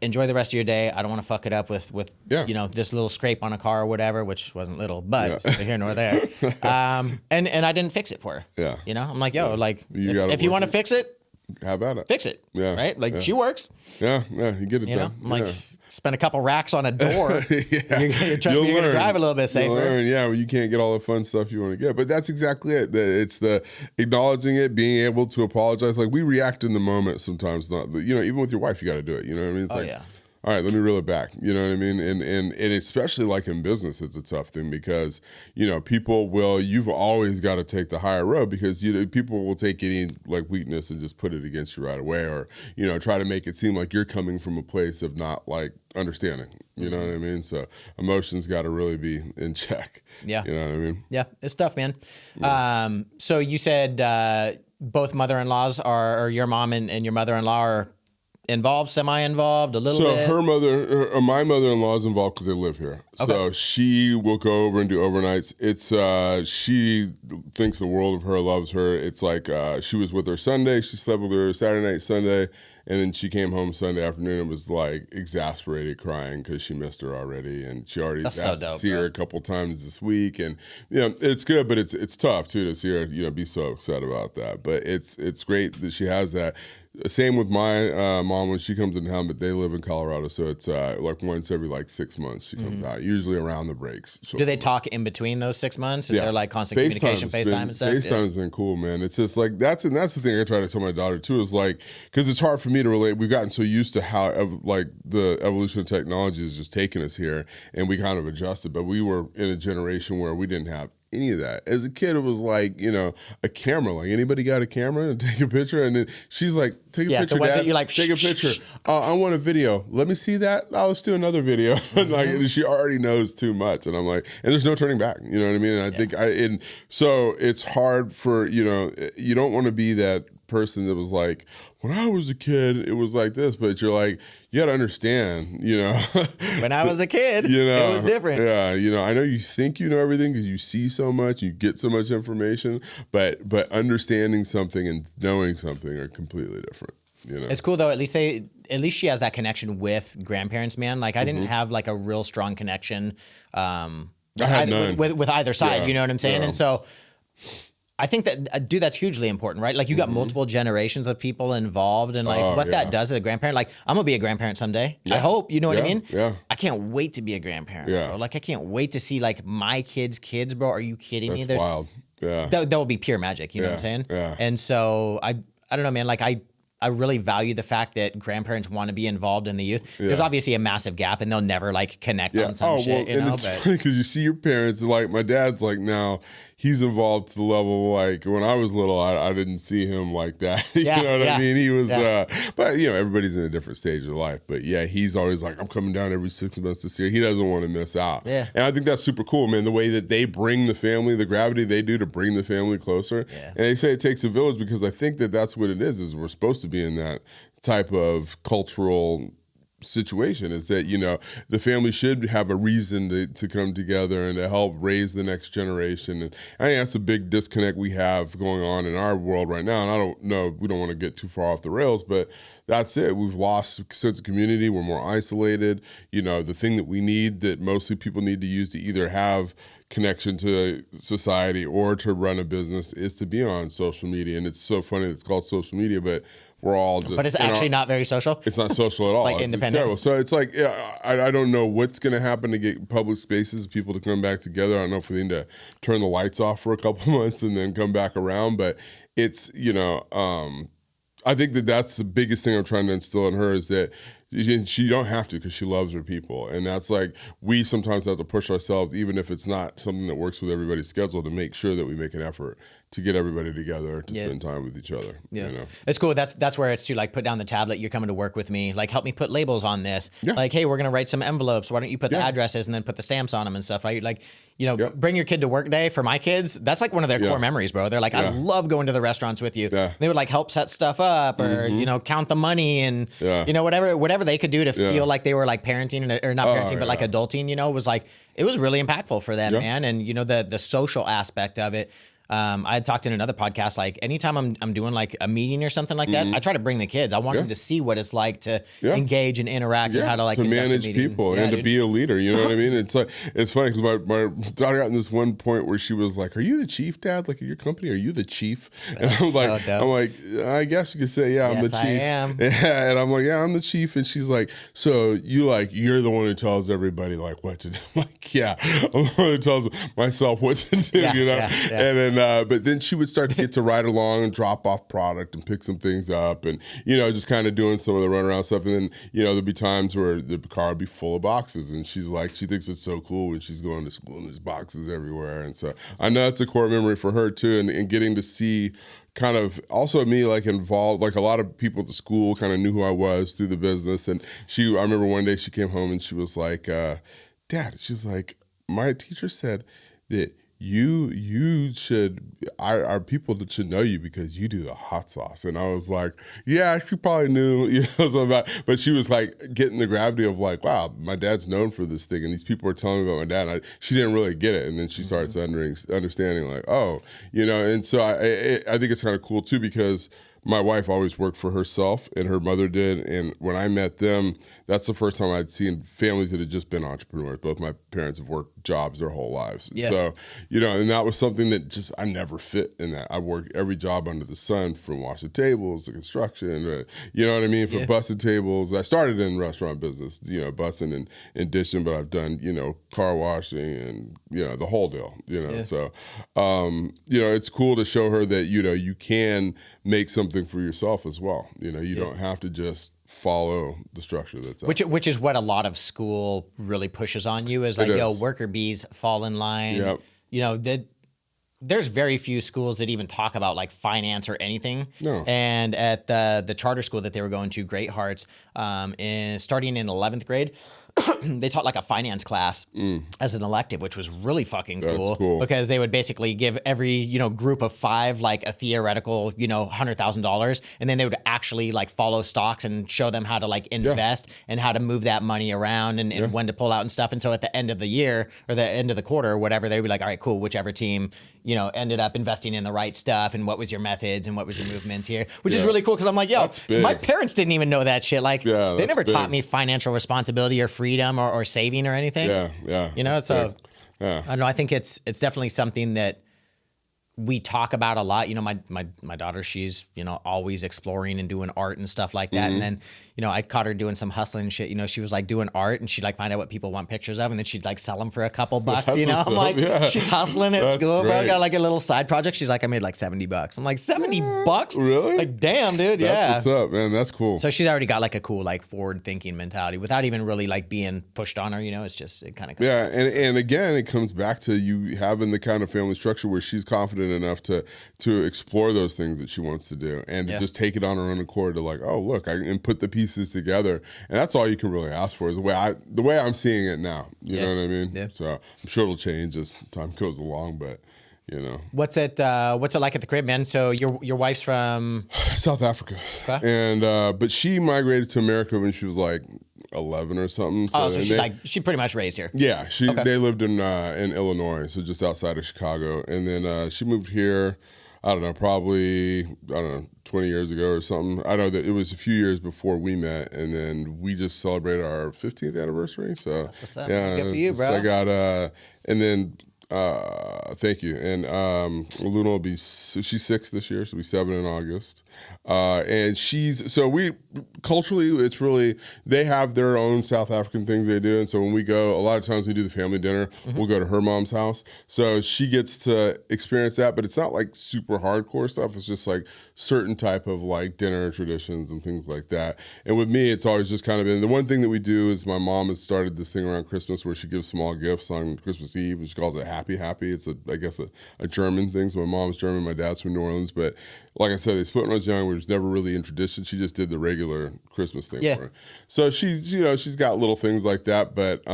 Enjoy the rest of your day. I don't want to fuck it up with you know, this little scrape on a car or whatever, which wasn't little, but it's neither here nor there. And I didn't fix it for her. Yeah. You know, I'm like, yo, like, if you want to fix it, how about it? Fix it. Yeah. Right? Like, she works. Yeah, you get it done. Know? I'm like, spend a couple racks on a door. You're trust me, you're going to drive a little bit safer. Well, you can't get all the fun stuff you want to get. But that's exactly it. It's the acknowledging it, being able to apologize. Like, we react in the moment sometimes. Not, you know, even with your wife, you got to do it. You know what I mean? It's all right, let me reel it back. You know what I mean? And especially like in business, it's a tough thing because, you know, you've always got to take the higher road because, you know, people will take any like weakness and just put it against you right away or, you know, try to make it seem like you're coming from a place of not like understanding. You know what I mean? So emotions got to really be in check. Yeah. You know what I mean? Yeah, it's tough, man. Yeah. So you said both mother-in-laws or your mom and your mother-in-law are involved, semi-involved, a little bit? So my mother-in-law is involved because they live here. Okay. So she will go over and do overnights. It's she thinks the world of her, loves her. It's like she was with her Sunday, she slept with her Saturday night, Sunday, and then she came home Sunday afternoon and was like exasperated, crying because she missed her already, and she already asked to see her a couple times this week. And it's good, but it's tough too to see her be so upset about that. But it's great that she has that. Same with my mom when she comes in town, but they live in Colorado, so it's like once every 6 months she comes out, usually around the breaks. Do they talk in between those 6 months? Is there like constant communication, FaceTime and stuff? FaceTime has been cool, man. It's just like that's the thing I try to tell my daughter too, is like, because it's hard for me to relate. We've gotten so used to how the evolution of technology is just taking us here, and we kind of adjusted. But we were in a generation where we didn't have any of that. As a kid, it was like, a camera. Like, anybody got a camera and take a picture? And then she's like, take a picture, Dad. You're like, take a picture. I want a video. Let me see that. Oh, let's do another video. And she already knows too much. And I'm like, and there's no turning back. You know what I mean? And I think so it's hard for, you don't want to be that person that was like, when I was a kid, it was like this, but you're like, you got to understand, When I was a kid, it was different. Yeah, I know you think you know everything because you see so much, you get so much information, but understanding something and knowing something are completely different. It's cool though. At least she has that connection with grandparents, man. Like I didn't have like a real strong connection with either side. You know what I'm saying? And so I think that, dude, that's hugely important, right? Like you got multiple generations of people involved, and like that does as a grandparent. Like I'm gonna be a grandparent someday. I hope, you know what I mean? Yeah. I can't wait to be a grandparent, bro. Like I can't wait to see like my kids' bro. Are you kidding me? That's wild. Yeah. That will be pure magic. You know what I'm saying? Yeah. And so I don't know, man. Like I really value the fact that grandparents want to be involved in the youth. There's obviously a massive gap, and they'll never like connect on some shit. And it's funny because you see your parents, like my dad's like now he's involved to the level like when I was little, I didn't see him like that. You know what I mean? He was, but everybody's in a different stage of life. But he's always like, I'm coming down every 6 months to see her. He doesn't want to miss out. Yeah. And I think that's super cool, man. The way that they bring the family, the gravity they do to bring the family closer. Yeah. And they say it takes a village because I think that's what it is we're supposed to be in that type of cultural situation, is that the family should have a reason to come together and to help raise the next generation. And I think that's a big disconnect we have going on in our world right now. And I don't know, we don't want to get too far off the rails, but that's it. We've lost a sense of community. We're more isolated. The thing that we need, that mostly people need to use to either have connection to society or to run a business, is to be on social media. And it's so funny it's called social media, but we're all just. But it's actually not very social. It's not social at all. It's like independent. It's terrible. So it's like, I don't know what's going to happen to get public spaces, people to come back together. I don't know if we need to turn the lights off for a couple months and then come back around. But it's, I think that's the biggest thing I'm trying to instill in her, is that she don't have to, because she loves her people. And that's like, we sometimes have to push ourselves, even if it's not something that works with everybody's schedule, to make sure that we make an effort to get everybody together to spend time with each other. Yeah. It's cool. That's where it's to like, put down the tablet, you're coming to work with me, like help me put labels on this. Yeah. Like, hey, we're going to write some envelopes. Why don't you put the addresses and then put the stamps on them and stuff, right? Like, bring your kid to work day. For my kids, that's like one of their core memories, bro. They're like, I love going to the restaurants with you. Yeah. They would like help set stuff up, or, count the money, and, whatever they could do to feel like they were like parenting, or not parenting, but like adulting, was like, it was really impactful for them, man. And, the social aspect of it. I had talked in another podcast, like anytime I'm doing like a meeting or something like that, I try to bring the kids. I want them to see what it's like to engage and interact, and how to like to manage people and to be a leader. You know what I mean? It's like, it's funny because my daughter got in this one point where she was like, "Are you the chief, Dad? Like, at your company, are you the chief?" And I'm like, I guess you could say, I'm the chief. I am. Yeah, and I'm like, I'm the chief. And she's like, so you're the one who tells everybody like what to do. I'm like, I'm the one who tells myself what to do. And then. But then she would start to get to ride along and drop off product and pick some things up, and just kind of doing some of the runaround stuff. And then there'd be times where the car would be full of boxes, and she's like, she thinks it's so cool when she's going to school and there's boxes everywhere. And so I know that's a core memory for her too, and getting to see kind of also me like involved, like a lot of people at the school kind of knew who I was through the business. And I remember one day she came home and she was like, Dad, she's like, my teacher said that you should, our people that should know you because you do the hot sauce. And I was like, yeah, she probably knew, you know, something about it. But she was like getting the gravity of like, wow, my dad's known for this thing. And these people are telling me about my dad. And she didn't really get it. And then she starts understanding like, oh, you know, and so I think it's kind of cool too, because my wife always worked for herself and her mother did. And when I met them, that's the first time I'd seen families that had just been entrepreneurs. Both my parents have worked jobs their whole lives. Yeah. So, you know, and that was something that just, I never fit in that. I worked every job under the sun, from washing tables to construction, you know what I mean? From bussing tables. I started in restaurant business, you know, bussing and dishing, but I've done, you know, car washing and, you know, the whole deal, you know. So, you know, it's cool to show her that, you know, you can make something for yourself as well. You know, you don't have to just follow the structure that's out. Which is what a lot of school really pushes on you, is like, yo, worker bees, fall in line. Yep. You know, there's very few schools that even talk about like finance or anything. No. And at the charter school that they were going to, Great Hearts, starting in 11th grade, they taught like a finance class as an elective, which was really fucking cool, because they would basically give every, you know, group of 5 like a theoretical, you know, $100,000, and then they would actually like follow stocks and show them how to like invest and how to move that money around and when to pull out and stuff. And so at the end of the year or the end of the quarter or whatever, they'd be like, all right, cool, whichever team, you know, ended up investing in the right stuff, and what was your methods and what was your movements here, which is really cool, because I'm like, yo, my parents didn't even know that shit. Like they never taught me financial responsibility or freedom or saving or anything. Yeah. You know, so I don't know. I think it's definitely something that we talk about a lot. You know, my daughter, she's, you know, always exploring and doing art and stuff like that. And then, you know, I caught her doing some hustling and shit. You know, she was like doing art, and she'd like find out what people want pictures of, and then she'd like sell them for a couple bucks. You know, I'm like, she's hustling at school, bro. Got like a little side project. She's like, I made like $70. I'm like, $70? Really? Like, damn, dude. That's what's up, man. That's cool. So she's already got like a cool, like forward thinking mentality without even really like being pushed on her. You know, it's just, it kind of. Yeah. And again, it comes back to you having the kind of family structure where she's confident enough to explore those things that she wants to do, and to just take it on her own accord to like, oh, look, and put the pieces together. And that's all you can really ask for, is the way I'm seeing it now. You know what I mean? Yeah. So I'm sure it'll change as time goes along, but you know. What's it like at the crib, man? So your wife's from South Africa. And but she migrated to America when she was like 11 or something. So she pretty much raised here. Yeah, they lived in Illinois, so just outside of Chicago. And then she moved here, I don't know, probably 20 years ago or something. I know that it was a few years before we met, and then we just celebrated our 15th anniversary. So that's what's up. Yeah, good for you, bro. So I got and then thank you. And Luna will be, she's 6 this year, so she'll be 7 in August. And we culturally, it's really, they have their own South African things they do. And so when we go, a lot of times we do the family dinner, we'll go to her mom's house. So she gets to experience that, but it's not like super hardcore stuff. It's just like certain type of like dinner traditions and things like that. And with me, it's always just kind of been, the one thing that we do is my mom has started this thing around Christmas where she gives small gifts on Christmas Eve, and she calls it Happy. It's I guess a German thing. So my mom's German, my dad's from New Orleans. But like I said, they split when I was young. We was never really in tradition. She just did the regular Christmas thing for her. So she's got little things like that. But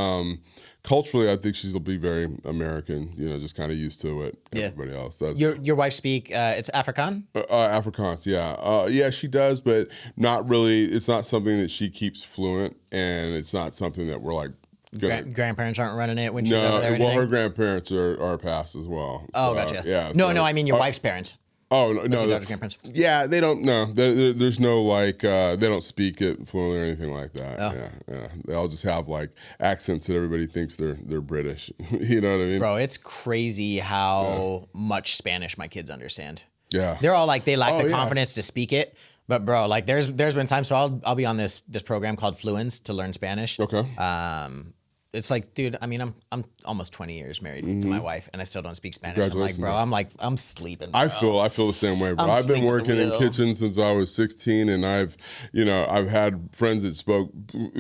culturally, I think she'll be very American. You know, just kind of used to what everybody else does. Your wife speak it's Afrikaan? Afrikaans, yeah. Yeah, she does, but not really. It's not something that she keeps fluent, and it's not something that we're like. Grandparents aren't running it when she's over there? Well, her grandparents are passed as well. Oh, gotcha. Yeah. No, I mean your wife's parents. Oh, no. Your grandparents. Yeah, they don't, no. There's no, like, they don't speak it fluently or anything like that. Oh. Yeah. They all just have, like, accents that everybody thinks they're British. You know what I mean? Bro, it's crazy how much Spanish my kids understand. Yeah. They're all, like, they lack the confidence to speak it. But bro, like there's been times, so I'll be on this program called Fluence to learn Spanish. Okay. It's like, dude, I mean, I'm almost 20 years married to my wife, and I still don't speak Spanish. I'm sleeping. Bro. I feel the same way, bro. I've been working in kitchens since I was 16, and I've had friends that spoke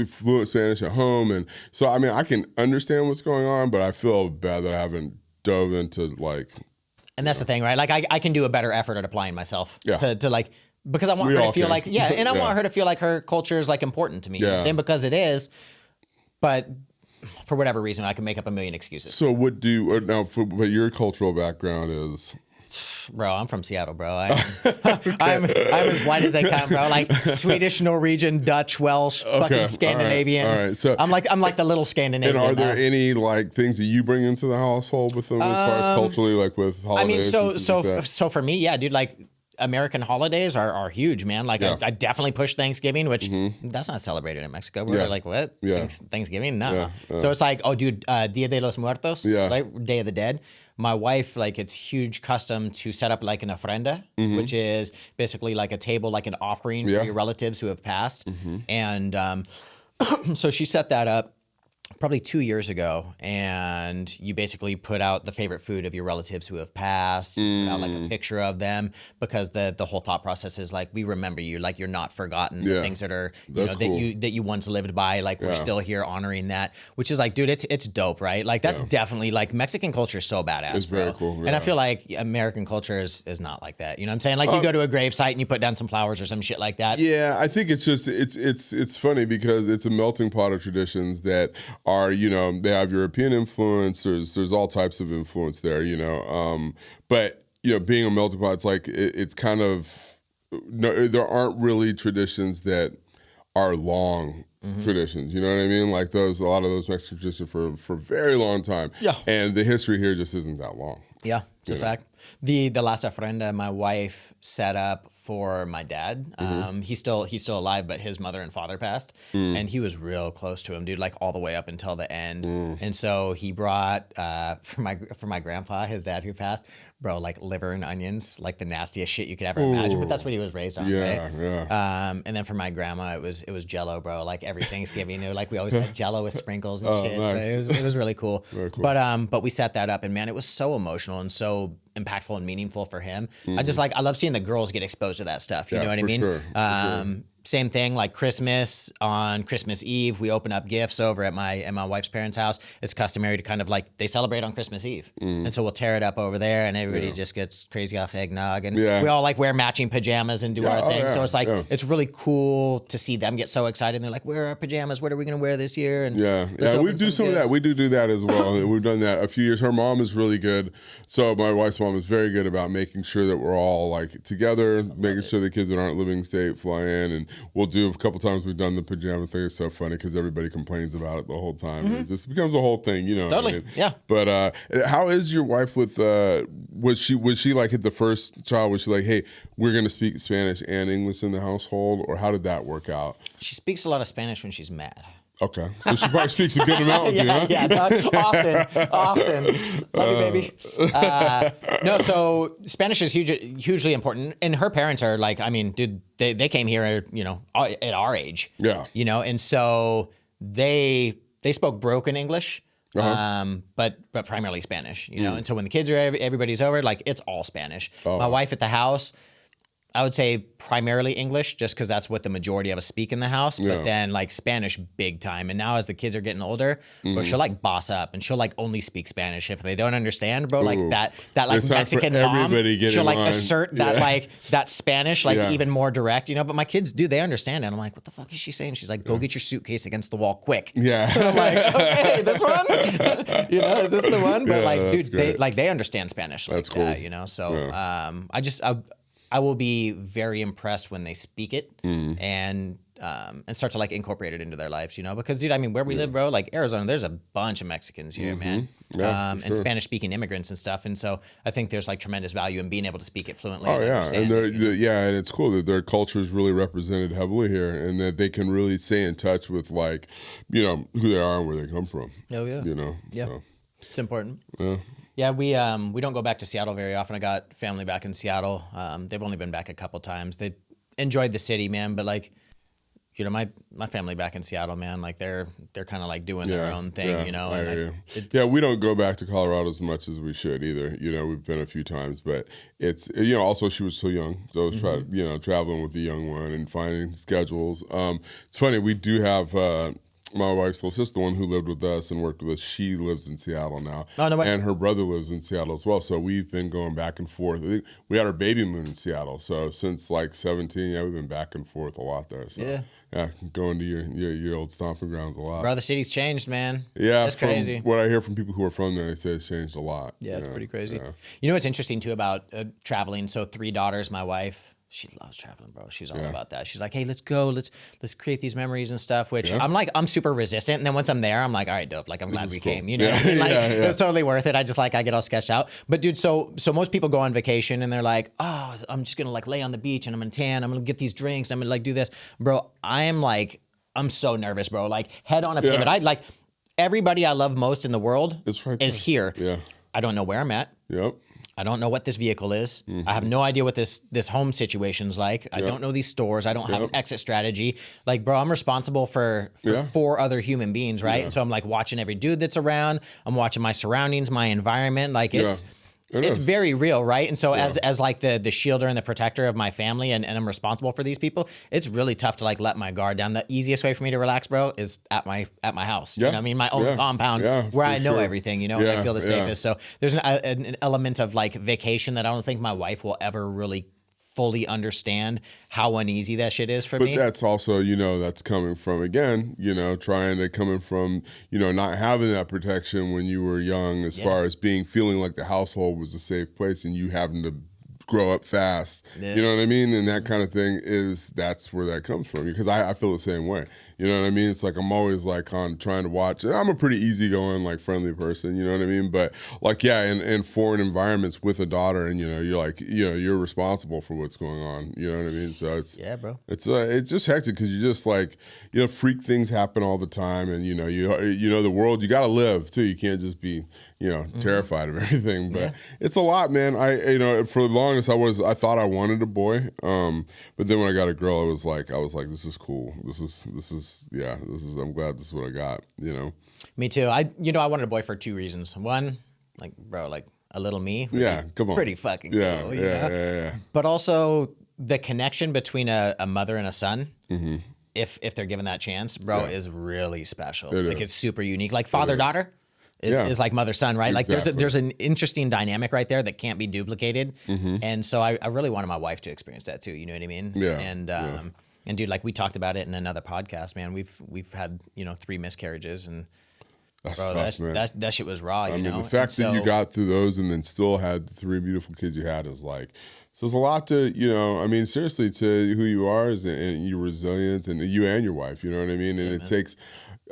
fluent Spanish at home, and so I mean, I can understand what's going on, but I feel bad that I haven't dove into like. And that's the thing, right? Like I can do a better effort at applying myself to like. Because I want her to feel like, and I want her to feel like her culture is like important to me. You know what I'm saying? Because it is, but for whatever reason, I can make up a million excuses. So but your cultural background is? Bro, I'm from Seattle, bro. I'm as white as they come, bro. Like Swedish, Norwegian, Dutch, Welsh, fucking Scandinavian. All right. So I'm like the little Scandinavian. And are there any like things that you bring into the household with them as far as culturally, like with holidays? I mean, so for me, yeah, dude, like American holidays are huge, man. Like I definitely push Thanksgiving, which that's not celebrated in Mexico. We're like, what? Yeah. Thanksgiving? No. So it's like, oh, dude, Dia de los Muertos, right? Day of the Dead. My wife, like, it's huge custom to set up like an ofrenda, which is basically like a table, like an offering for your relatives who have passed. And so she set that up probably 2 years ago, and you basically put out the favorite food of your relatives who have passed, put out like a picture of them, because the whole thought process is like, we remember you, like you're not forgotten, the things that are, you know, that you once lived by, like we're still here honoring that, which is like, dude, it's dope, right? Like that's definitely like Mexican culture is so badass, it's very cool. And I feel like American culture is not like that. You know what I'm saying? Like you go to a gravesite and you put down some flowers or some shit like that. Yeah, I think it's just, it's funny because it's a melting pot of traditions that are, you know, they have European influence. There's all types of influence there, you know. But you know, being a melting pot, it's like it's kind of there aren't really traditions that are long traditions. You know what I mean? Like a lot of those Mexican traditions for a very long time. Yeah. And the history here just isn't that long. Yeah, it's a fact. The last ofrenda my wife set up for my dad. He's still alive, but his mother and father passed, and he was real close to him, dude, like all the way up until the end. And so he brought for my grandpa, his dad who passed, bro, like liver and onions, like the nastiest shit you could ever imagine. But that's what he was raised on, right? Yeah. And then for my grandma, it was Jello, bro. Like every Thanksgiving, like we always had Jello with sprinkles and shit. Nice. It was really cool. Very cool. But we set that up, and man, it was so emotional and so impactful and meaningful for him. I love seeing the girls get exposed to that stuff. You know what I mean? Sure. Same thing, like Christmas, on Christmas Eve, we open up gifts over at my wife's parents' house. It's customary to kind of like, they celebrate on Christmas Eve. And so we'll tear it up over there, and everybody just gets crazy off eggnog. And we all like wear matching pajamas and do our thing. So it's like, it's really cool to see them get so excited. And they're like, where are our pajamas? What are we going to wear this year? And we do some of that. We do that as well. We've done that a few years. Her mom is really good. So my wife's mom is very good about making sure that we're all like together, making sure the kids that aren't living in state fly in, and we'll do a couple times we've done the pajama thing. It's so funny because everybody complains about it the whole time. It just becomes a whole thing, you know. Totally, I mean? Yeah. But how is your wife with? Was she like the first child? Was she like, hey, we're gonna speak Spanish and English in the household, or how did that work out? She speaks a lot of Spanish when she's mad. Okay, so she probably speaks a good amount with you, huh? Yeah, often. Love you, baby. No, so Spanish is hugely important, and her parents are like, I mean, dude, they came here, you know, at our age. Yeah. You know, and so they spoke broken English. But primarily Spanish, you know, and so when the kids are everybody's over, like it's all Spanish. My wife at the house, I would say primarily English, just because that's what the majority of us speak in the house. But then like Spanish big time. And now as the kids are getting older, bro, she'll like boss up and she'll like only speak Spanish if they don't understand, bro. Like that like it's Mexican mom, she'll like assert that like that Spanish like even more direct, you know. But my kids do, they understand it. I'm like, what the fuck is she saying? She's like, go get your suitcase against the wall quick. Yeah. And I'm like, okay, this one, you know, is this the one? But like, dude, they understand Spanish like that's that, you know. So I will be very impressed when they speak it and start to like incorporate it into their lives, you know, because dude, I mean, where we live, bro, like Arizona, there's a bunch of Mexicans here, man, and Spanish speaking immigrants and stuff. And so I think there's like tremendous value in being able to speak it fluently. Oh yeah. And and it's cool that their culture is really represented heavily here, and that they can really stay in touch with like, you know, who they are and where they come from. Oh yeah. You know, so. It's important. Yeah. Yeah, we don't go back to Seattle very often. I got family back in Seattle. They've only been back a couple times. They enjoyed the city, man, but like, you know, my family back in Seattle, man, like they're kind of like doing their own thing, you know. And we don't go back to Colorado as much as we should either. You know, we've been a few times, but it's, you know, also she was so young, so I was traveling with the young one and finding schedules. It's funny, we do have my wife's little sister, the one who lived with us and worked with us, she lives in Seattle now. Oh, no way. And her brother lives in Seattle as well. So we've been going back and forth. I think we had our baby moon in Seattle. So since like 17, yeah, we've been back and forth a lot there. So yeah, going to your old stomping grounds a lot. Bro, the city's changed, man. Yeah, that's crazy. What I hear from people who are from there, they say it's changed a lot. Yeah, it's pretty crazy. Yeah. You know what's interesting too about traveling? So 3 daughters, my wife, she loves traveling, bro. She's all about that. She's like, hey, let's go. Let's create these memories and stuff, which I'm super resistant. And then once I'm there, I'm like, all right, dope. Like, I'm glad we came. You know what I mean? Like, it was totally worth it. I get all sketched out. But dude, so most people go on vacation and they're like, oh, I'm just going to like lay on the beach and I'm going to tan. I'm going to get these drinks. I'm going to like do this. Bro, I'm so nervous, bro. Like, head on a pivot. I like everybody I love most in the world is here. Yeah. I don't know where I'm at. Yep. I don't know what this vehicle is. I have no idea what this home situation's like. I don't know these stores. I don't have an exit strategy. Like, bro, I'm responsible for 4 other human beings, right? And so I'm like watching every dude that's around. I'm watching my surroundings, my environment. Like it's very real, right? And so as like the shielder and the protector of my family and I'm responsible for these people, it's really tough to like let my guard down. The easiest way for me to relax, bro, is at my house. You know what I mean? My own compound where I know everything, you know, and I feel the safest. So there's an element of like vacation that I don't think my wife will ever really fully understand how uneasy that shit is for me. But that's also, you know, that's coming from, again, you know, coming from, you know, not having that protection when you were young as far as feeling like the household was a safe place and you having to grow up fast. You know what I mean? And that kind of thing that's where that comes from. Because I feel the same way. You know what I mean? It's like I'm always like on trying to watch. And I'm a pretty easygoing, like friendly person, you know what I mean? But like, in foreign environments with a daughter and, you know, you're like, you know, you're responsible for what's going on. You know what I mean? So it's, bro. It's just hectic because you just like, you know, freak things happen all the time. And, you know, the world, you got to live too. You can't just be, you know, terrified of everything. But it's a lot, man. You know, for the longest I thought I wanted a boy. But then when I got a girl, I was like, this is cool. I'm glad this is what I got, you know? Me too. I wanted a boy for 2 reasons. One, like, bro, like a little me. Come on. Pretty fucking cool. Yeah. But also the connection between a mother and a son, if they're given that chance, bro, is really special. It's super unique. Like father-daughter. Is like mother-son, right? Exactly. Like there's an interesting dynamic right there that can't be duplicated. And so I really wanted my wife to experience that too. You know what I mean? Yeah. And dude, like we talked about it in another podcast, man. We've had 3 miscarriages, and that's bro, tough, man. That shit was raw. I mean, the fact that you got through those and then still had the 3 beautiful kids you had is like, so there's a lot to, you know, I mean, seriously, to who you are and your resilience and you and your wife, you know what I mean? And it takes,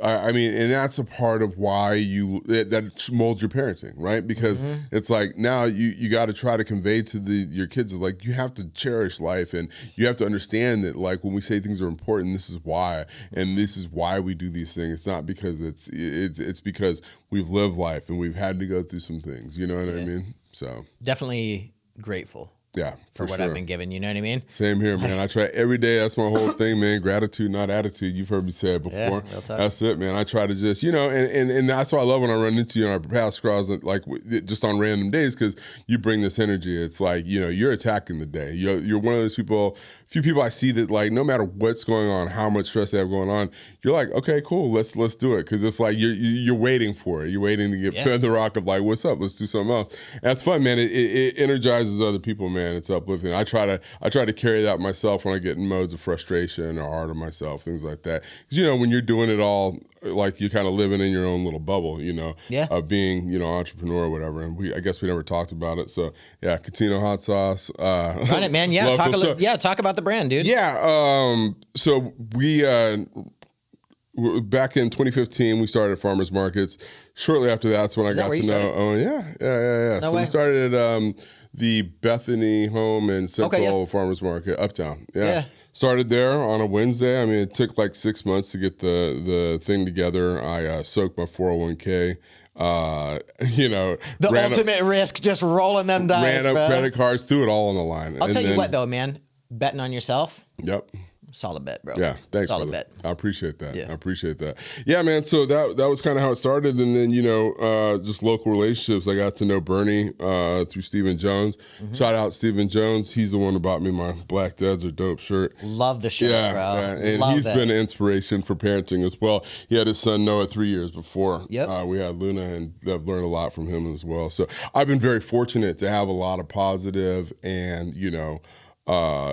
I mean, and that's a part of why that molds your parenting, right? Because it's like now you got to try to convey to your kids, like, you have to cherish life and you have to understand that, like, when we say things are important, this is why, and this is why we do these things. It's not because it's because we've lived life and we've had to go through some things, you know what I mean? So definitely grateful. Yeah, for what I've been given, you know what I mean? Same here, man. I try every day. That's my whole thing, man. Gratitude, not attitude. You've heard me say it before. Yeah, that's it, man. I try to just, you know, and that's what I love when I run into you on our past scrolls, like just on random days, because you bring this energy. It's like, you know, you're attacking the day. You're one of those people, few people I see that, like, no matter what's going on, how much stress they have going on, you're like, okay, cool, let's do it, because it's like you're waiting for it. You're waiting to get fed the rock of, like, what's up? Let's do something else. And that's fun, man. It energizes other people, man. It's uplifting. I try to carry that myself when I get in modes of frustration or hard on myself, things like that. Because, you know, when you're doing it all, like, you're kind of living in your own little bubble, you know, of being, you know, entrepreneur or whatever. And I guess we never talked about it. So yeah, Catino hot sauce. Run it, man. Yeah, talk about the brand, dude. Yeah. So we back in 2015, we started Farmers Markets. Shortly after that's when I got to know. Oh yeah. No so way. We started at the Bethany Home and Central Farmers Market, Uptown. Yeah. Started there on a Wednesday. I mean, it took like 6 months to get the thing together. I soaked my 401k. You know, the ultimate risk, just rolling them dice. Ran up credit cards, threw it all on the line. I'll tell you what, though, man, betting on yourself. Yep. Solid bet, bro. Yeah, thanks, Solid brother. bet. I appreciate that. Yeah. I appreciate that. Yeah, man. So that was kind of how it started, and then just local relationships. I got to know Bernie through Stephen Jones. Mm-hmm. Shout out Stephen Jones. He's the one who bought me my Black Dads Are Dope shirt. Love the shirt, bro. Yeah, and he's been an inspiration for parenting as well. He had his son Noah 3 years before. Yep. We had Luna, and I've learned a lot from him as well. So I've been very fortunate to have a lot of positive and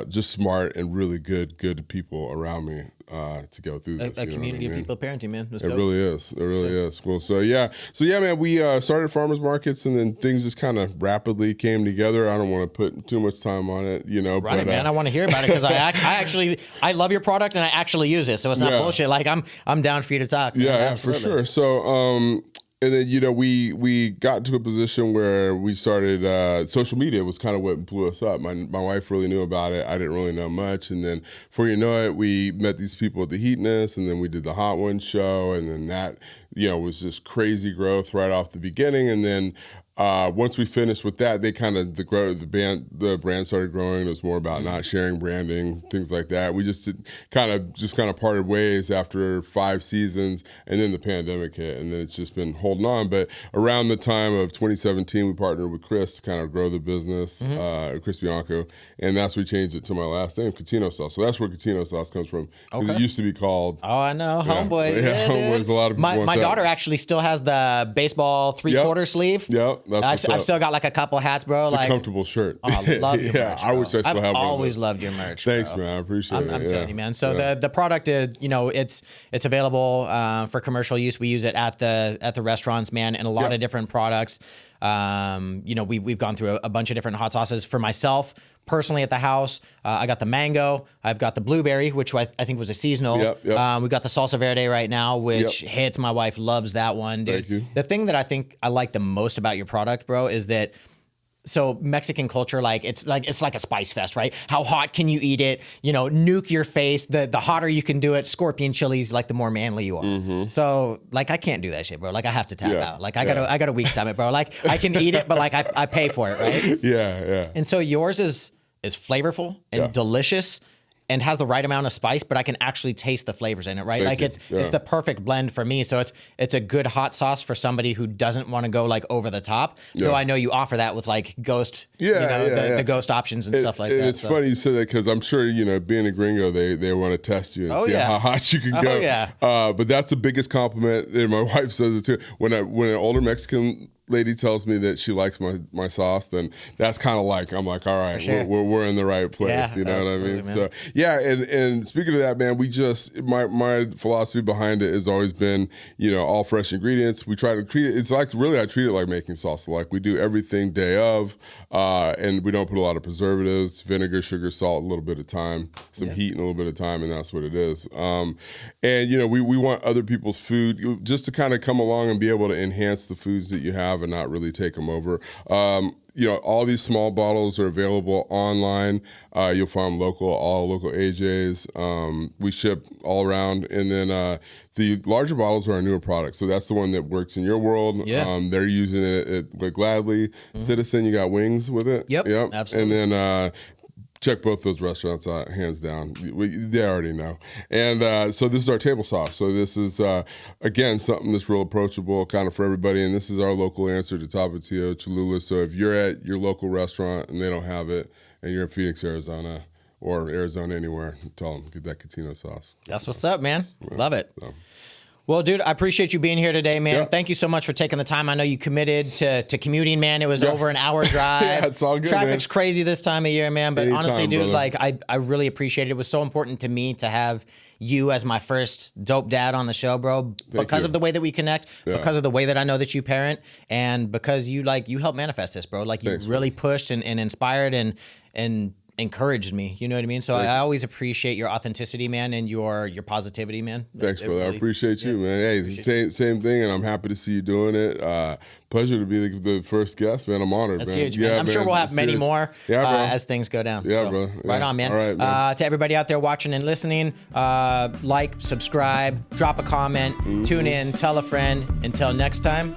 just smart and really good people around me to go through this. A community of people parenting, man. It really is. It really is. Well, so yeah, man, we started farmers markets, and then things just kind of rapidly came together. I don't want to put too much time on it, Right, but, man. I want to hear about it because I love your product and I actually use it, so it's not bullshit. Like I'm down for you to talk. Man. Yeah, for sure. So and then, we got to a position where we started, social media was kind of what blew us up. My wife really knew about it. I didn't really know much. And then before you know it, we met these people at the Heatness, and then we did the Hot Ones show. And then that, was just crazy growth right off the beginning. And then once we finished with that, they kind of the brand started growing. It was more about not sharing branding, things like that. We just kind of parted ways after 5 seasons, and then the pandemic hit, and then it's just been holding on. But around the time of 2017, we partnered with Chris to kind of grow the business, Chris Bianco, and that's when we changed it to my last name, Catino Sauce. So that's where Catino Sauce comes from. Because it used to be called. Oh, I know, Homeboy. Yeah, Homeboy's a lot of people. My daughter actually still has the baseball 3/4 sleeve. Yep. I've still got like a couple hats, bro. It's a comfortable shirt. Oh, I love your merch, bro. I wish I still have one. I've always loved your merch. Thanks, bro. man. I appreciate it. I'm telling you, man. So the product is, it's available for commercial use. We use it at the restaurants, man, and a lot of different products. We've gone through a bunch of different hot sauces. For myself, personally at the house, I got the mango. I've got the blueberry, which I think was a seasonal. Yep. We've got the salsa verde right now, which hits. My wife loves that one, dude. Thank you. The thing that I think I like the most about your product, bro, is that so Mexican culture, it's like a spice fest, right? How hot can you eat it? Nuke your face. The hotter you can do it. Scorpion chilies, the more manly you are. Mm-hmm. So I can't do that shit, bro. I have to tap out. I got a weak stomach, bro. I can eat it, but I pay for it, right? Yeah. And so yours is flavorful and delicious and has the right amount of spice, but I can actually taste the flavors in it, right? It's the perfect blend for me. So it's a good hot sauce for somebody who doesn't want to go over the top. Though I know you offer that with ghost, the ghost options and stuff like that. It's funny you say that because I'm sure being a gringo, they want to test you and see how hot you can go. Yeah. But that's the biggest compliment, and my wife says it too. When an older Mexican lady tells me that she likes my sauce, then that's kind of I'm like, all right, we're in the right place. Yeah, you know what I mean? Man. So and speaking of that, man, we just my philosophy behind it has always been, all fresh ingredients. We try to treat it. It's I treat it like making salsa. We do everything day of, and we don't put a lot of preservatives, vinegar, sugar, salt, a little bit of thyme, some heat, and a little bit of time, and that's what it is. And we want other people's food just to kind of come along and be able to enhance the foods that you have and not really take them over. All these small bottles are available online. You'll find all local AJs. We ship all around. And then the larger bottles are our newer products. So that's the one that works in your world. Yeah. They're using it gladly. Mm-hmm. Citizen, you got wings with it? Yep. Absolutely. And then check both those restaurants out, hands down. They already know. And so this is our table sauce. So this is, again, something that's real approachable kind of for everybody. And this is our local answer to Tapatio, Cholula. So if you're at your local restaurant and they don't have it, and you're in Phoenix, Arizona, or Arizona anywhere, tell them, get that Catino sauce. That's what's up, man. Love it. So. Well, dude, I appreciate you being here today, man. Thank you so much for taking the time. I know you committed to commuting, man. It was over an hour drive. It's all good, Traffic's crazy this time of year, man. But honestly, dude, brother. I really appreciate it. It was so important to me to have you as my first dope dad on the show, bro, because of the way that we connect, because of the way that I know that you parent, and because you helped manifest this, bro. You really pushed and inspired and encouraged me. You know what I mean? So I always appreciate your authenticity, man, and your positivity, man. Thanks, brother. Really, I appreciate you, man. Hey, same thing, and I'm happy to see you doing it. Pleasure to be the first guest, man. I'm honored, That's man. Huge, man. I'm sure we'll have many more as things go down. Yeah, bro. Yeah. Right on, man. All right, man. To everybody out there watching and listening, like, subscribe, drop a comment, tune in, tell a friend. Until next time,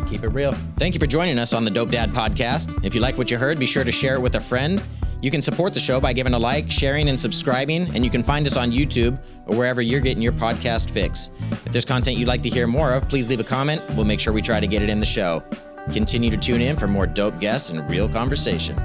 keep it real. Thank you for joining us on the Dope Dad Podcast. If you like what you heard, be sure to share it with a friend. You can support the show by giving a like, sharing, and subscribing, and you can find us on YouTube or wherever you're getting your podcast fix. If there's content you'd like to hear more of, please leave a comment. We'll make sure we try to get it in the show. Continue to tune in for more dope guests and real conversation.